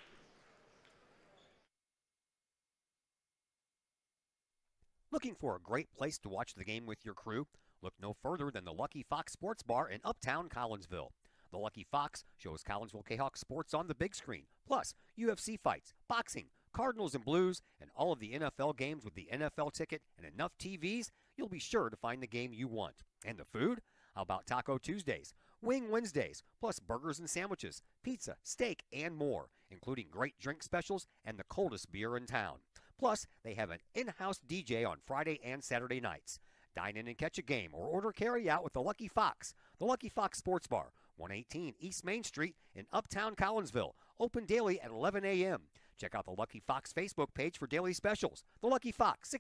Looking for a great place to watch the game with your crew? Look no further than the Lucky Fox Sports Bar in Uptown Collinsville. The Lucky Fox shows Collinsville Jayhawks sports on the big screen, plus UFC fights, boxing, Cardinals and Blues, and all of the NFL games with the NFL ticket and enough TVs, you'll be sure to find the game you want. And the food? How about Taco Tuesdays, Wing Wednesdays, plus burgers and sandwiches, pizza, steak, and more, including great drink specials and the coldest beer in town. Plus, they have an in-house DJ on Friday and Saturday nights. Dine in and catch a game or order carry-out with the Lucky Fox. The Lucky Fox Sports Bar, 118 East Main Street in Uptown Collinsville. Open daily at 11 a.m. Check out the Lucky Fox Facebook page for daily specials. The Lucky Fox,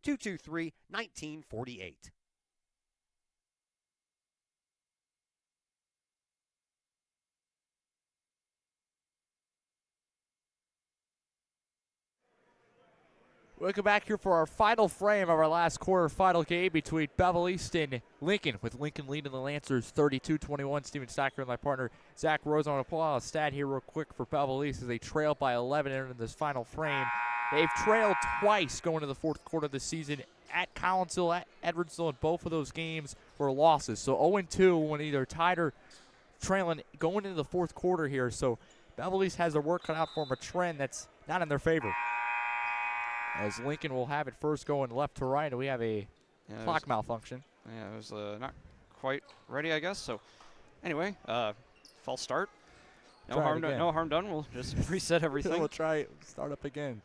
618-223-1948. Welcome back here for our final frame of our last quarterfinal game between Belleville East and Lincoln, with Lincoln leading the Lancers 32-21. Steven Stacker and my partner Zach Rose. I want to pull out a stat here real quick for Belleville East as they trail by 11 in this final frame. They've trailed twice going to the fourth quarter of the season at Collinsville, at Edwardsville, and both of those games were losses. So 0-2 when either tied or trailing going into the fourth quarter here. So Belleville East has their work cut out for them, a trend that's not in their favor. As Lincoln will have it first going left to right, and we have a clock malfunction. Yeah, it was not quite ready, I guess. So, anyway, false start. No harm done. We'll just reset everything. We'll try it. Start up again.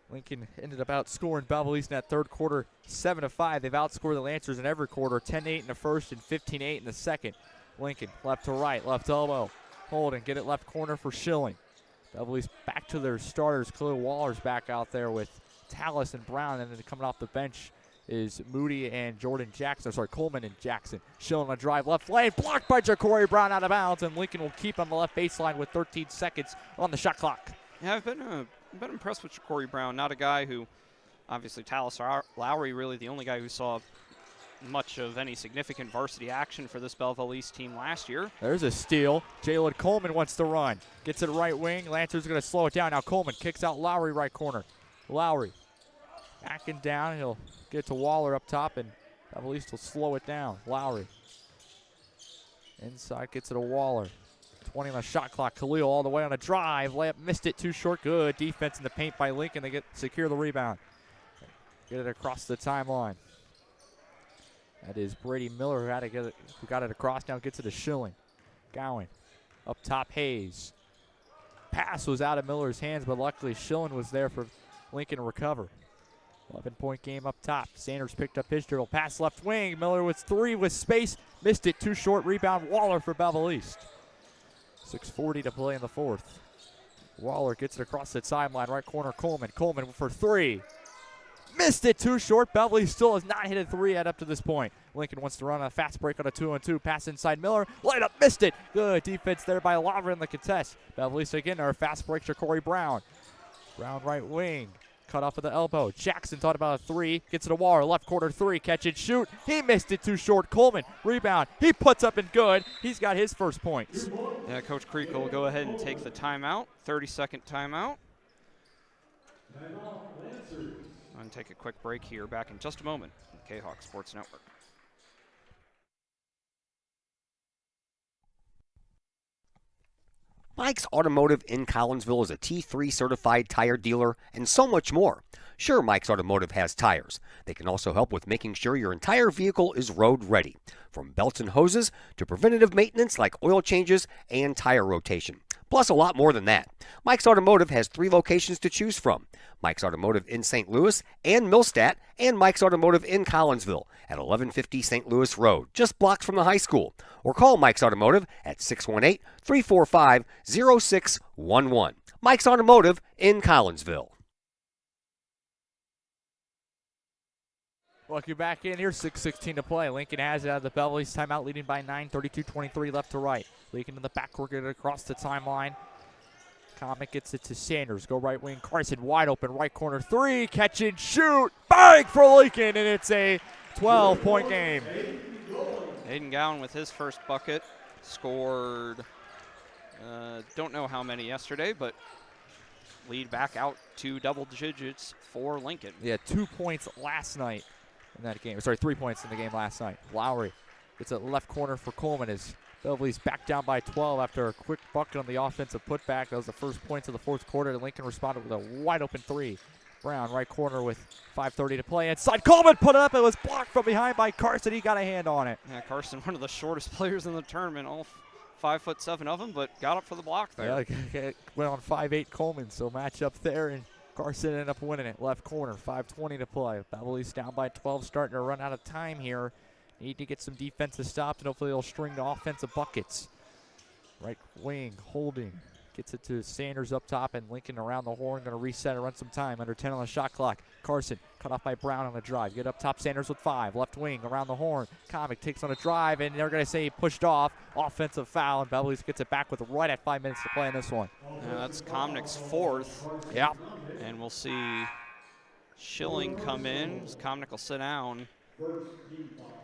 Lincoln ended up outscoring Belleville East in that third quarter, 7-5. They've outscored the Lancers in every quarter, 10-8 in the first and 15-8 in the second. Lincoln left to right, left elbow, hold and get it left corner for Schilling. Belleville East back to their starters. Khalil Waller's back out there with Tallis and Brown, and then coming off the bench is Moody and Coleman and Jackson. Schilling a drive left lane, blocked by Ja'Cory Brown out of bounds, and Lincoln will keep on the left baseline with 13 seconds on the shot clock. Yeah, I've been impressed with Ja'Cory Brown. Not a guy who, obviously Tallis or Lowry, really the only guy who saw much of any significant varsity action for this Belleville East team last year. There's a steal. Jalen Coleman wants to run. Gets it right wing. Lancers going to slow it down. Now Coleman kicks out Lowry right corner. Lowry backing down. He'll get to Waller up top, and Belleville East will slow it down. Lowry inside, gets it to Waller. 20 on the shot clock. Khalil all the way on a drive. Layup missed it, too short. Good defense in the paint by Lincoln. They secure the rebound. Get it across the timeline. That is Brady Miller who got it across. Now gets it to Schilling. Gowan up top. Hayes. Pass was out of Miller's hands, but luckily Schilling was there for Lincoln to recover. 11-point game up top. Sanders picked up his dribble. Pass left wing. Miller with three with space. Missed it. Too short. Rebound Waller for Belleville East. 6:40 to play in the fourth. Waller gets it across the timeline. Right corner Coleman. Coleman for three. Missed it. Too short. Belleville East still has not hit a three yet up to this point. Lincoln wants to run a fast break on a 2-on-2. Pass inside Miller. Light up. Missed it. Good defense there by Lava in the contest. Belleville East again. Our fast break. Ja'Cory Brown. Brown right wing. Cut off at the elbow. Jackson thought about a three. Gets it to Waller. Left corner three. Catch and shoot. He missed it too short. Coleman. Rebound. He puts up and good. He's got his first points. Yeah, Coach Creek will go ahead and take the timeout. 30-second timeout. I'm going to take a quick break here. Back in just a moment on the K-Hawk Sports Network. Mike's Automotive in Collinsville is a T3 certified tire dealer and so much more. Sure, Mike's Automotive has tires. They can also help with making sure your entire vehicle is road ready, from belts and hoses to preventative maintenance like oil changes and tire rotation. Plus a lot more than that. Mike's Automotive has 3 locations to choose from. Mike's Automotive in St. Louis and Millstadt, and Mike's Automotive in Collinsville at 1150 St. Louis Road, just blocks from the high school. Or call Mike's Automotive at 618-345-0611. Mike's Automotive in Collinsville. Welcome back in here, 6:16 to play. Lincoln has it out of the Belleville East timeout, leading by 9, 32-23 left to right. Lincoln in the backcourt, get it across the timeline. Comic gets it to Sanders. Go right wing. Carson wide open. Right corner three. Catch and shoot. Bang for Lincoln, and it's a 12-point game. Aiden Gowan with his first bucket. Scored, don't know how many yesterday, but lead back out to double digits for Lincoln. Yeah, 2 points last night in that game. Sorry, 3 points in the game last night. Lowry gets a left corner for Coleman as Belleville's back down by 12 after a quick bucket on the offensive putback. That was the first points of the fourth quarter. Lincoln responded with a wide open three. Brown, right corner with 5:30 to play. Inside, Coleman put it up. It was blocked from behind by Carson. He got a hand on it. Yeah, Carson, one of the shortest players in the tournament, all 5'7" of them, but got up for the block there. Yeah, went on 5'8" Coleman, so match up there, and Carson ended up winning it. Left corner, 5:20 to play. Belleville's down by 12, starting to run out of time here. Need to get some defensive stops, and hopefully they'll string the offensive buckets. Right wing, holding. Gets it to Sanders up top, and Lincoln around the horn. Going to reset and run some time. Under 10 on the shot clock. Carson cut off by Brown on the drive. Get up top, Sanders with 5. Left wing around the horn. Comic takes on a drive, and they're going to say he pushed off. Offensive foul, and Beverly gets it back with right at 5 minutes to play in this one. Yeah, that's Comnick's fourth. Yeah. And we'll see Schilling come in. Comnick will sit down.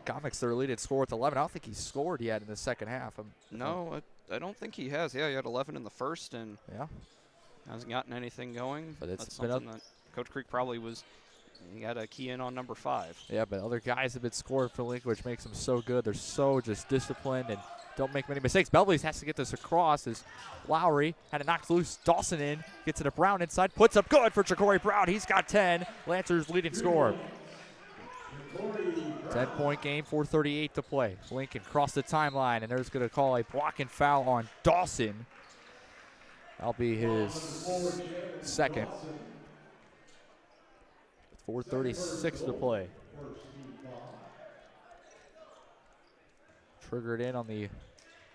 Comic's their leading scorer with 11. I don't think he scored yet in the second half. No, I don't think he has. Yeah, he had 11 in the first and hasn't gotten anything going. But that's something that Coach Creek probably he got a key in on number 5. Yeah, but other guys have been scoring for Lincoln, which makes them so good. They're so just disciplined and don't make many mistakes. Beverly has to get this across as Lowry had it knocked loose. Dawson in, gets it to Brown inside, puts up good for Ja'Cory Brown. He's got 10. Lancers leading scorer. 10-point game, 4:38 to play. Lincoln crossed the timeline, and there's going to call a blocking foul on Dawson. That'll be his second. 4:36 to play. Triggered in on the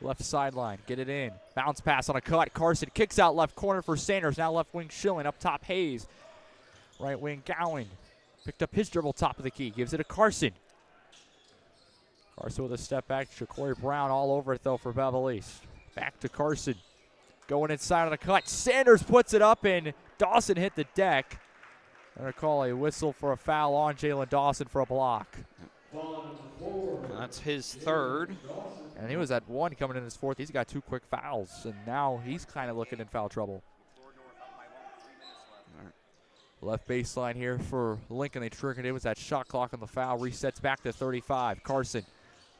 left sideline. Get it in. Bounce pass on a cut. Carson kicks out left corner for Sanders. Now left wing Schilling. Up top Hayes. Right wing Gowan. Picked up his dribble top of the key. Gives it to Carson. Carson with a step back. Ja'Cory Brown all over it, though, for Belleville East. Back to Carson. Going inside on the cut. Sanders puts it up, and Dawson hit the deck. They're going to call a whistle for a foul on Jalen Dawson for a block. That's his third. And he was at 1 coming in his fourth. He's got 2 quick fouls, and now he's kind of looking in foul trouble. Left baseline here for Lincoln. They triggered it. Was that shot clock on the foul. Resets back to 35. Carson,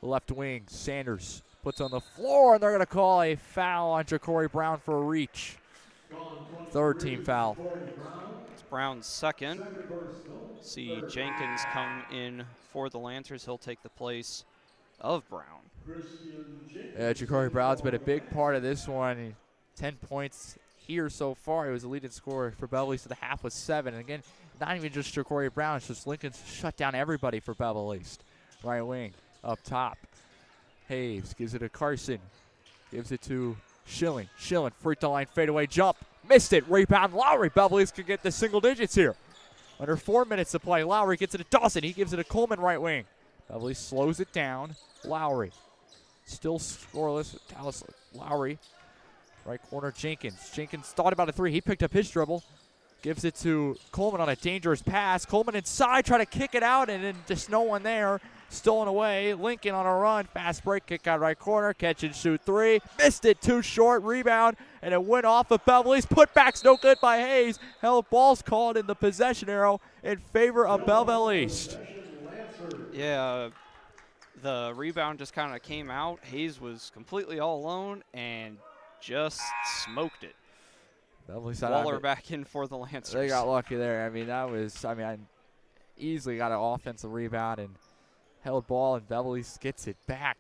left wing. Sanders puts on the floor, and they're going to call a foul on Ja'Cory Brown for a reach. Third team foul. It's Brown's second. See Jenkins come in for the Lancers. He'll take the place of Brown. Yeah, Ja'Cory Brown's been a big part of this one. 10 points here so far. He was the leading scorer for Belleville East. The half was 7. And again, not even just Ja'Cory Brown. It's just Lincoln's shut down everybody for Belleville East. Right wing up top. Hayes gives it to Carson. Gives it to Schilling. Schilling, free throw line fadeaway jump. Missed it. Rebound Lowry. Belleville East could get the single digits here. Under 4 minutes to play. Lowry gets it to Dawson. He gives it to Coleman right wing. Belleville East slows it down. Lowry. Still scoreless. Dallas Lowry. Right corner, Jenkins. Jenkins thought about a 3. He picked up his dribble. Gives it to Coleman on a dangerous pass. Coleman inside, try to kick it out, and then just no one there. Stolen away. Lincoln on a run. Fast break, kick out right corner. Catch and shoot 3. Missed it, too short. Rebound, and it went off of Belleville East. Putback's no good by Hayes. Held ball's called in the possession arrow in favor of Belleville East. Yeah, the rebound just kind of came out. Hayes was completely all alone and just smoked it. Waller back in for the Lancers. They got lucky there. I easily got an offensive rebound and held ball, and Belleville East gets it back.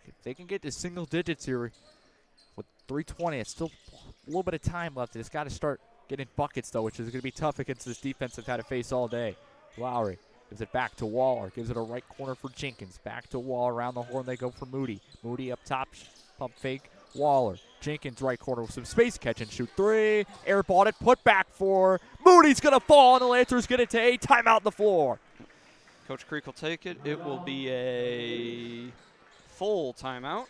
If they can get to single digits here with 3:20, it's still a little bit of time left. It's got to start getting buckets, though, which is going to be tough against this defense they've had to face all day. Lowry gives it back to Waller. Gives it a right corner for Jenkins. Back to Waller. Around the horn they go for Moody. Moody up top. Pump fake. Waller. Jenkins right corner with some space. Catch and shoot 3. Airballed it. Put back 4. Moody's going to fall, and the Lancers get it to 8. Timeout on the floor. Coach Creek will take it. It will be a full timeout.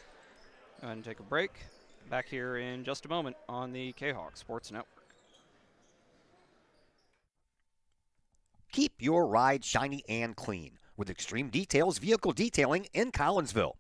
Go ahead and take a break. Back here in just a moment on the K-Hawk Sports Network. Keep your ride shiny and clean with Extreme Details Vehicle Detailing in Collinsville.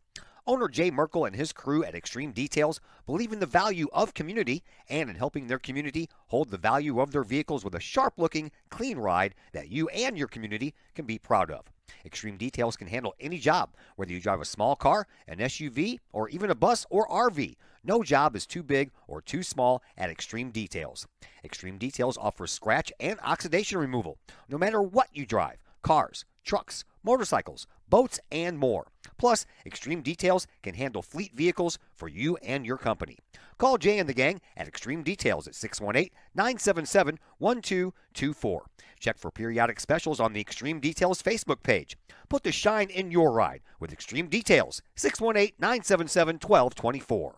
Owner Jay Merkel and his crew at Extreme Details believe in the value of community and in helping their community hold the value of their vehicles with a sharp-looking, clean ride that you and your community can be proud of. Extreme Details can handle any job, whether you drive a small car, an SUV, or even a bus or RV. No job is too big or too small at Extreme Details. Extreme Details offers scratch and oxidation removal, no matter what you drive: cars, trucks, motorcycles, boats, and more. Plus, Extreme Details can handle fleet vehicles for you and your company. Call Jay and the gang at Extreme Details at 618-977-1224. Check for periodic specials on the Extreme Details Facebook page. Put the shine in your ride with Extreme Details, 618-977-1224.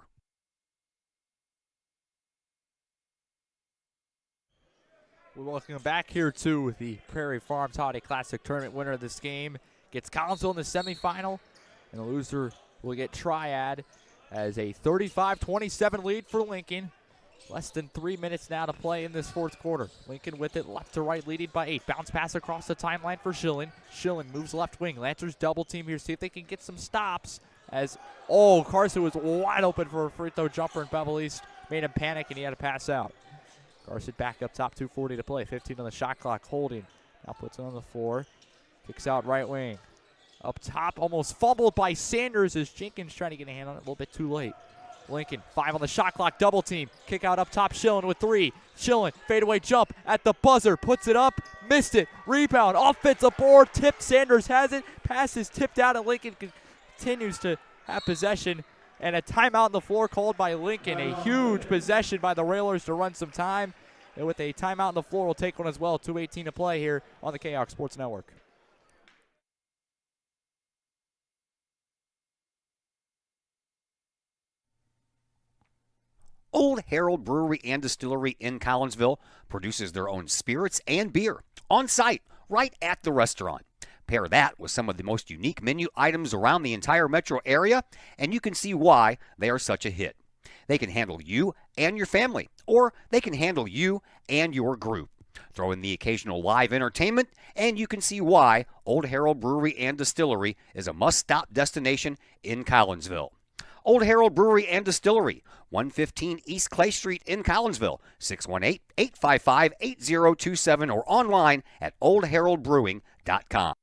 We're welcoming back here to the Prairie Farms Holiday Classic Tournament. Winner of this game gets Collinsville in the semifinal, and the loser will get Triad as a 35-27 lead for Lincoln. Less than 3 minutes now to play in this fourth quarter. Lincoln with it left to right, leading by 8. Bounce pass across the timeline for Schillen. Schillen moves left wing. Lancers double team here. See if they can get some stops. As, Carson was wide open for a free throw jumper, and Belleville East made him panic, and he had to pass out. Carson back up top, 2:40 to play. 15 on the shot clock, holding. Now puts it on the floor. Kicks out right wing. Up top, almost fumbled by Sanders as Jenkins trying to get a hand on it a little bit too late. Lincoln, 5 on the shot clock, double team. Kick out up top, Schillen with 3. Schillen, fadeaway jump at the buzzer, puts it up, missed it. Rebound, offensive board, tipped, Sanders has it. Pass is tipped out, and Lincoln continues to have possession. And a timeout on the floor called by Lincoln. A huge possession by the Railers to run some time. And with a timeout on the floor, we'll take one as well. 2:18 to play here on the KHOC Sports Network. Old Herald Brewery and Distillery in Collinsville produces their own spirits and beer on site, right at the restaurant. Pair that with some of the most unique menu items around the entire metro area, and you can see why they are such a hit. They can handle you and your family, or they can handle you and your group. Throw in the occasional live entertainment, and you can see why Old Herald Brewery and Distillery is a must-stop destination in Collinsville. Old Herald Brewery and Distillery, 115 East Clay Street in Collinsville, 618-855-8027, or online at oldheraldbrewing.com.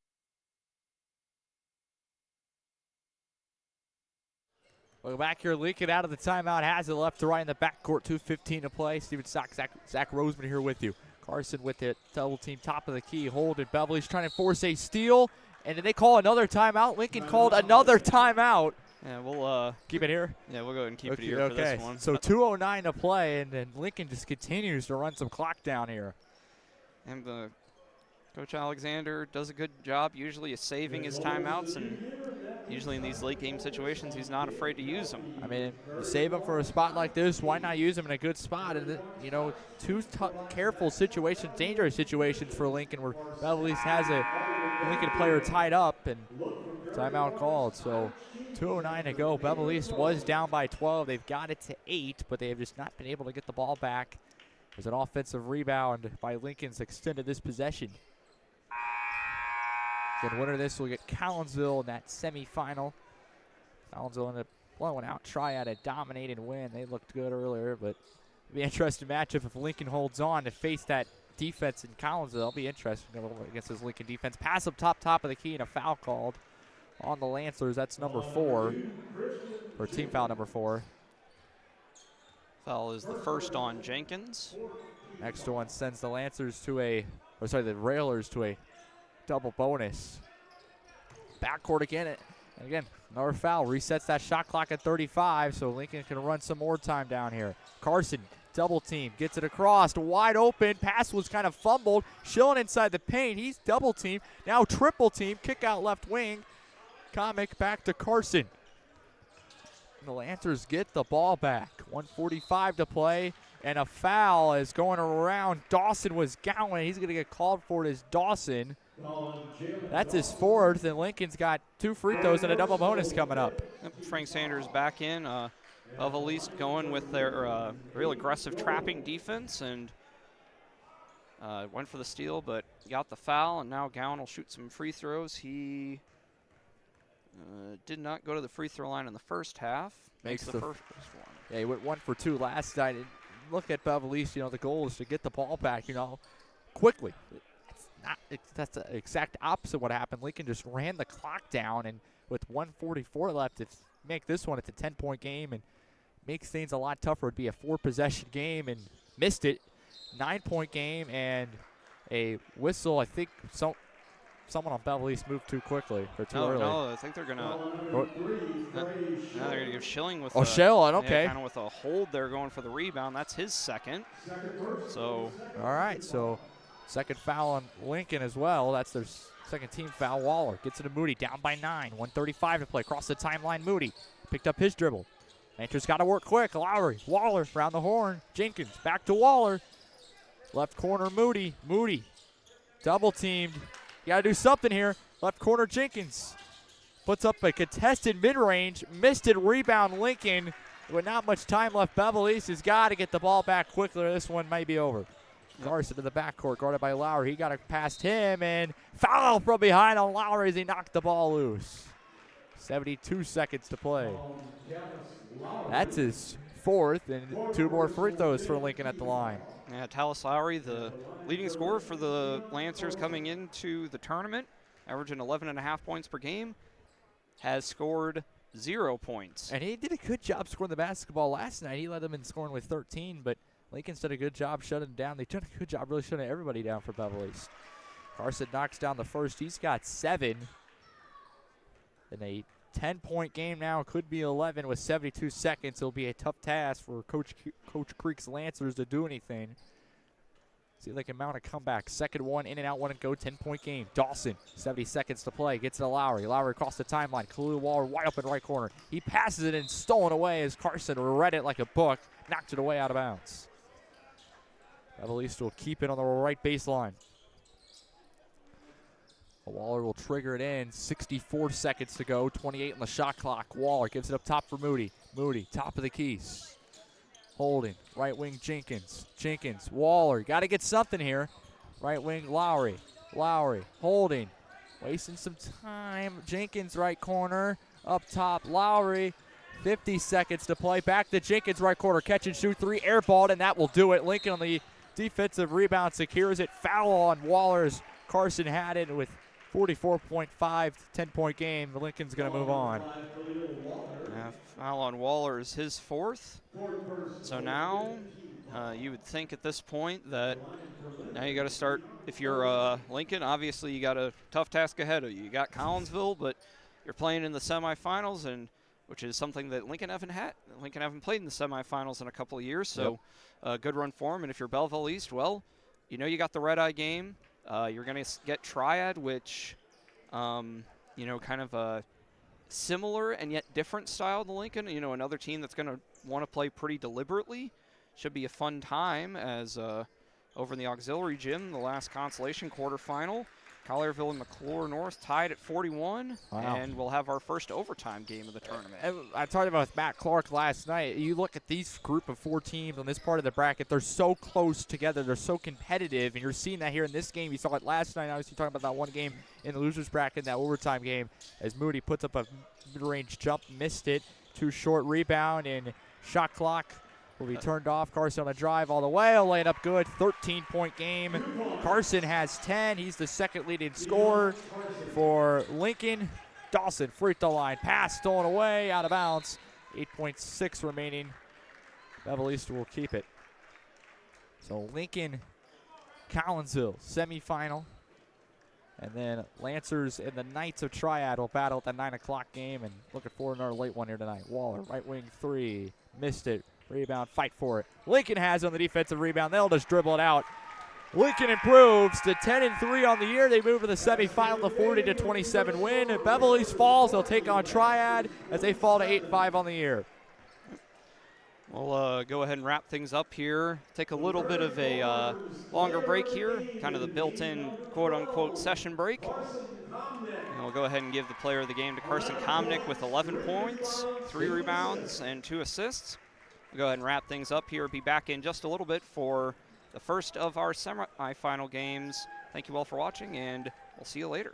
We're back here, Lincoln out of the timeout, has it left to right in the backcourt, 2:15 to play. Steven Sock, Zach Roseman here with you. Carson with it, double team, top of the key, hold it. Beverly's trying to force a steal, and did they call another timeout? Lincoln called another timeout. Yeah, we'll keep it here. Yeah, we'll go ahead and keep it here for this one. So 2:09 to play, and then Lincoln just continues to run some clock down here. And Coach Alexander does a good job usually of saving his timeouts, and usually in these late game situations, he's not afraid to use them. I mean, you save him for a spot like this, why not use him in a good spot? And, two careful situations, dangerous situations for Lincoln, where Belleville East has a Lincoln player tied up and timeout called. So 2:09 to go. Belleville East was down by 12. They've got it to 8, but they have just not been able to get the ball back. There's an offensive rebound by Lincoln's extended this possession. Then winner of this will get Collinsville in that semifinal. Collinsville ended up blowing out Triad, a dominating win. They looked good earlier, but it'll be an interesting matchup if Lincoln holds on to face that defense in Collinsville. It'll be interesting against this Lincoln defense. Pass up top of the key, and a foul called on the Lancers. That's number 4, or team foul number 4. Foul is the first on Jenkins. Next one sends the the Railers to a double bonus. Backcourt again, and again, another foul. Resets that shot clock at 35, so Lincoln can run some more time down here. Carson, double team, gets it across, wide open. Pass was kind of fumbled. Schillen inside the paint. He's double team. Now triple team, kick out left wing. Comic back to Carson. And the Lancers get the ball back. 1:45 to play, and a foul is going around. Dawson was going. He's going to get called for it as Dawson. That's his 4th, and Lincoln's got 2 free throws and a double bonus coming up. Frank Sanders back in. Belleville East going with their real aggressive trapping defense, and went for the steal, but got the foul, and now Gowan will shoot some free throws. He Did not go to the free throw line in the first half. Makes the first one. Yeah, he went 1 for 2 last night. And look at Belleville East, the goal is to get the ball back, quickly. That's the exact opposite of what happened. Lincoln just ran the clock down, and with 1:44 left, to make this one, it's a 10-point game and makes things a lot tougher. It'd be a 4-possession game and missed it. 9-point game and a whistle. I think someone on Belleville East moved too quickly or too early. No, I think they're gonna. They're gonna give Schilling with. Schilling, okay. Kind of with a hold there, going for the rebound. That's his second. So. All right, so second foul on Lincoln as well. That's their second team foul. Waller gets it to Moody, down by 9. 1:35 to play. Across the timeline, Moody picked up his dribble. Mancher's got to work quick. Lowry, Waller around the horn. Jenkins back to Waller. Left corner, Moody. Moody double teamed. You got to do something here. Left corner, Jenkins puts up a contested mid-range. Missed it, rebound Lincoln. With not much time left, Belleville East has got to get the ball back quickly, or this one might be over. Carson to the backcourt, guarded by Lowry. He got it past him, and foul from behind on Lowry as he knocked the ball loose. 72 seconds to play. That's his fourth, and 2 more free throws for Lincoln at the line. Yeah, Tallis Lowry, the leading scorer for the Lancers coming into the tournament, averaging 11.5 points per game, has scored 0 points. And he did a good job scoring the basketball last night. He led them in scoring with 13, but Lincoln's done a good job shutting down. They've done a good job really shutting everybody down for Belleville East. Carson knocks down the first. He's got 7. And a 10-point game now, could be 11 with 72 seconds. It'll be a tough task for Coach Creek's Lancers to do anything. See if they can mount a comeback. Second one, in and out, 1 and go, 10-point game. Dawson, 70 seconds to play, gets it to Lowry. Lowry across the timeline. Khalil Waller wide open right corner. He passes it and stolen away as Carson read it like a book, knocked it away out of bounds. Belleville East will keep it on the right baseline. Waller will trigger it in. 64 seconds to go. 28 on the shot clock. Waller gives it up top for Moody. Moody, top of the keys. Holding. Right wing Jenkins. Jenkins. Waller. Got to get something here. Right wing Lowry. Lowry. Holding. Wasting some time. Jenkins right corner. Up top. Lowry. 50 seconds to play. Back to Jenkins right corner. Catch and shoot 3. Airballed, and that will do it. Lincoln on the defensive rebound secures it. Foul on Waller's. Carson had it with 44.5, 10-point game. Lincoln's going to move on. Yeah, foul on Waller is his 4th. So now you would think at this point that now you got to start. If you're Lincoln, obviously you got a tough task ahead of you. You got Collinsville, but you're playing in the semifinals, and which is something that Lincoln haven't had. Lincoln haven't played in the semifinals in a couple of years, so good run for them. And if you're Belleville East, well, you got the red-eye game. You're going to get Triad, which, kind of a similar and yet different style to Lincoln. Another team that's going to want to play pretty deliberately. Should be a fun time as over in the auxiliary gym, the last consolation quarterfinal. Collierville and McClure North tied at 41, and we'll have our first overtime game of the tournament. And I talked about with Matt Clark last night. You look at these group of 4 teams on this part of the bracket, they're so close together. They're so competitive, and you're seeing that here in this game. You saw it last night. Obviously, talking about that one game in the loser's bracket, that overtime game, as Moody puts up a mid-range jump, missed it. Too short rebound, and shot clock will be turned off. Carson on a drive all the way. Will lay it up good. 13-point game. Carson has 10. He's the second leading scorer for Lincoln. Dawson, free throw line. Pass stolen away, out of bounds. 8.6 remaining. Belleville East will keep it. So Lincoln, Collinsville, semifinal. And then Lancers and the Knights of Triad will battle at the 9 o'clock game. And looking for another late one here tonight. Waller, right wing 3. Missed it. Rebound, fight for it. Lincoln has on the defensive rebound. They'll just dribble it out. Lincoln improves to 10-3 on the year. They move to the semifinal, the 40-27 win. If Belleville East falls, they'll take on Triad as they fall to 8-5 on the year. We'll go ahead and wrap things up here. Take a little bit of a longer break here, kind of the built-in quote-unquote session break. And we'll go ahead and give the player of the game to Carson Komnick with 11 points, 3 rebounds, and 2 assists. We'll go ahead and wrap things up here. Be back in just a little bit for the first of our semifinal games. Thank you all for watching, and we'll see you later.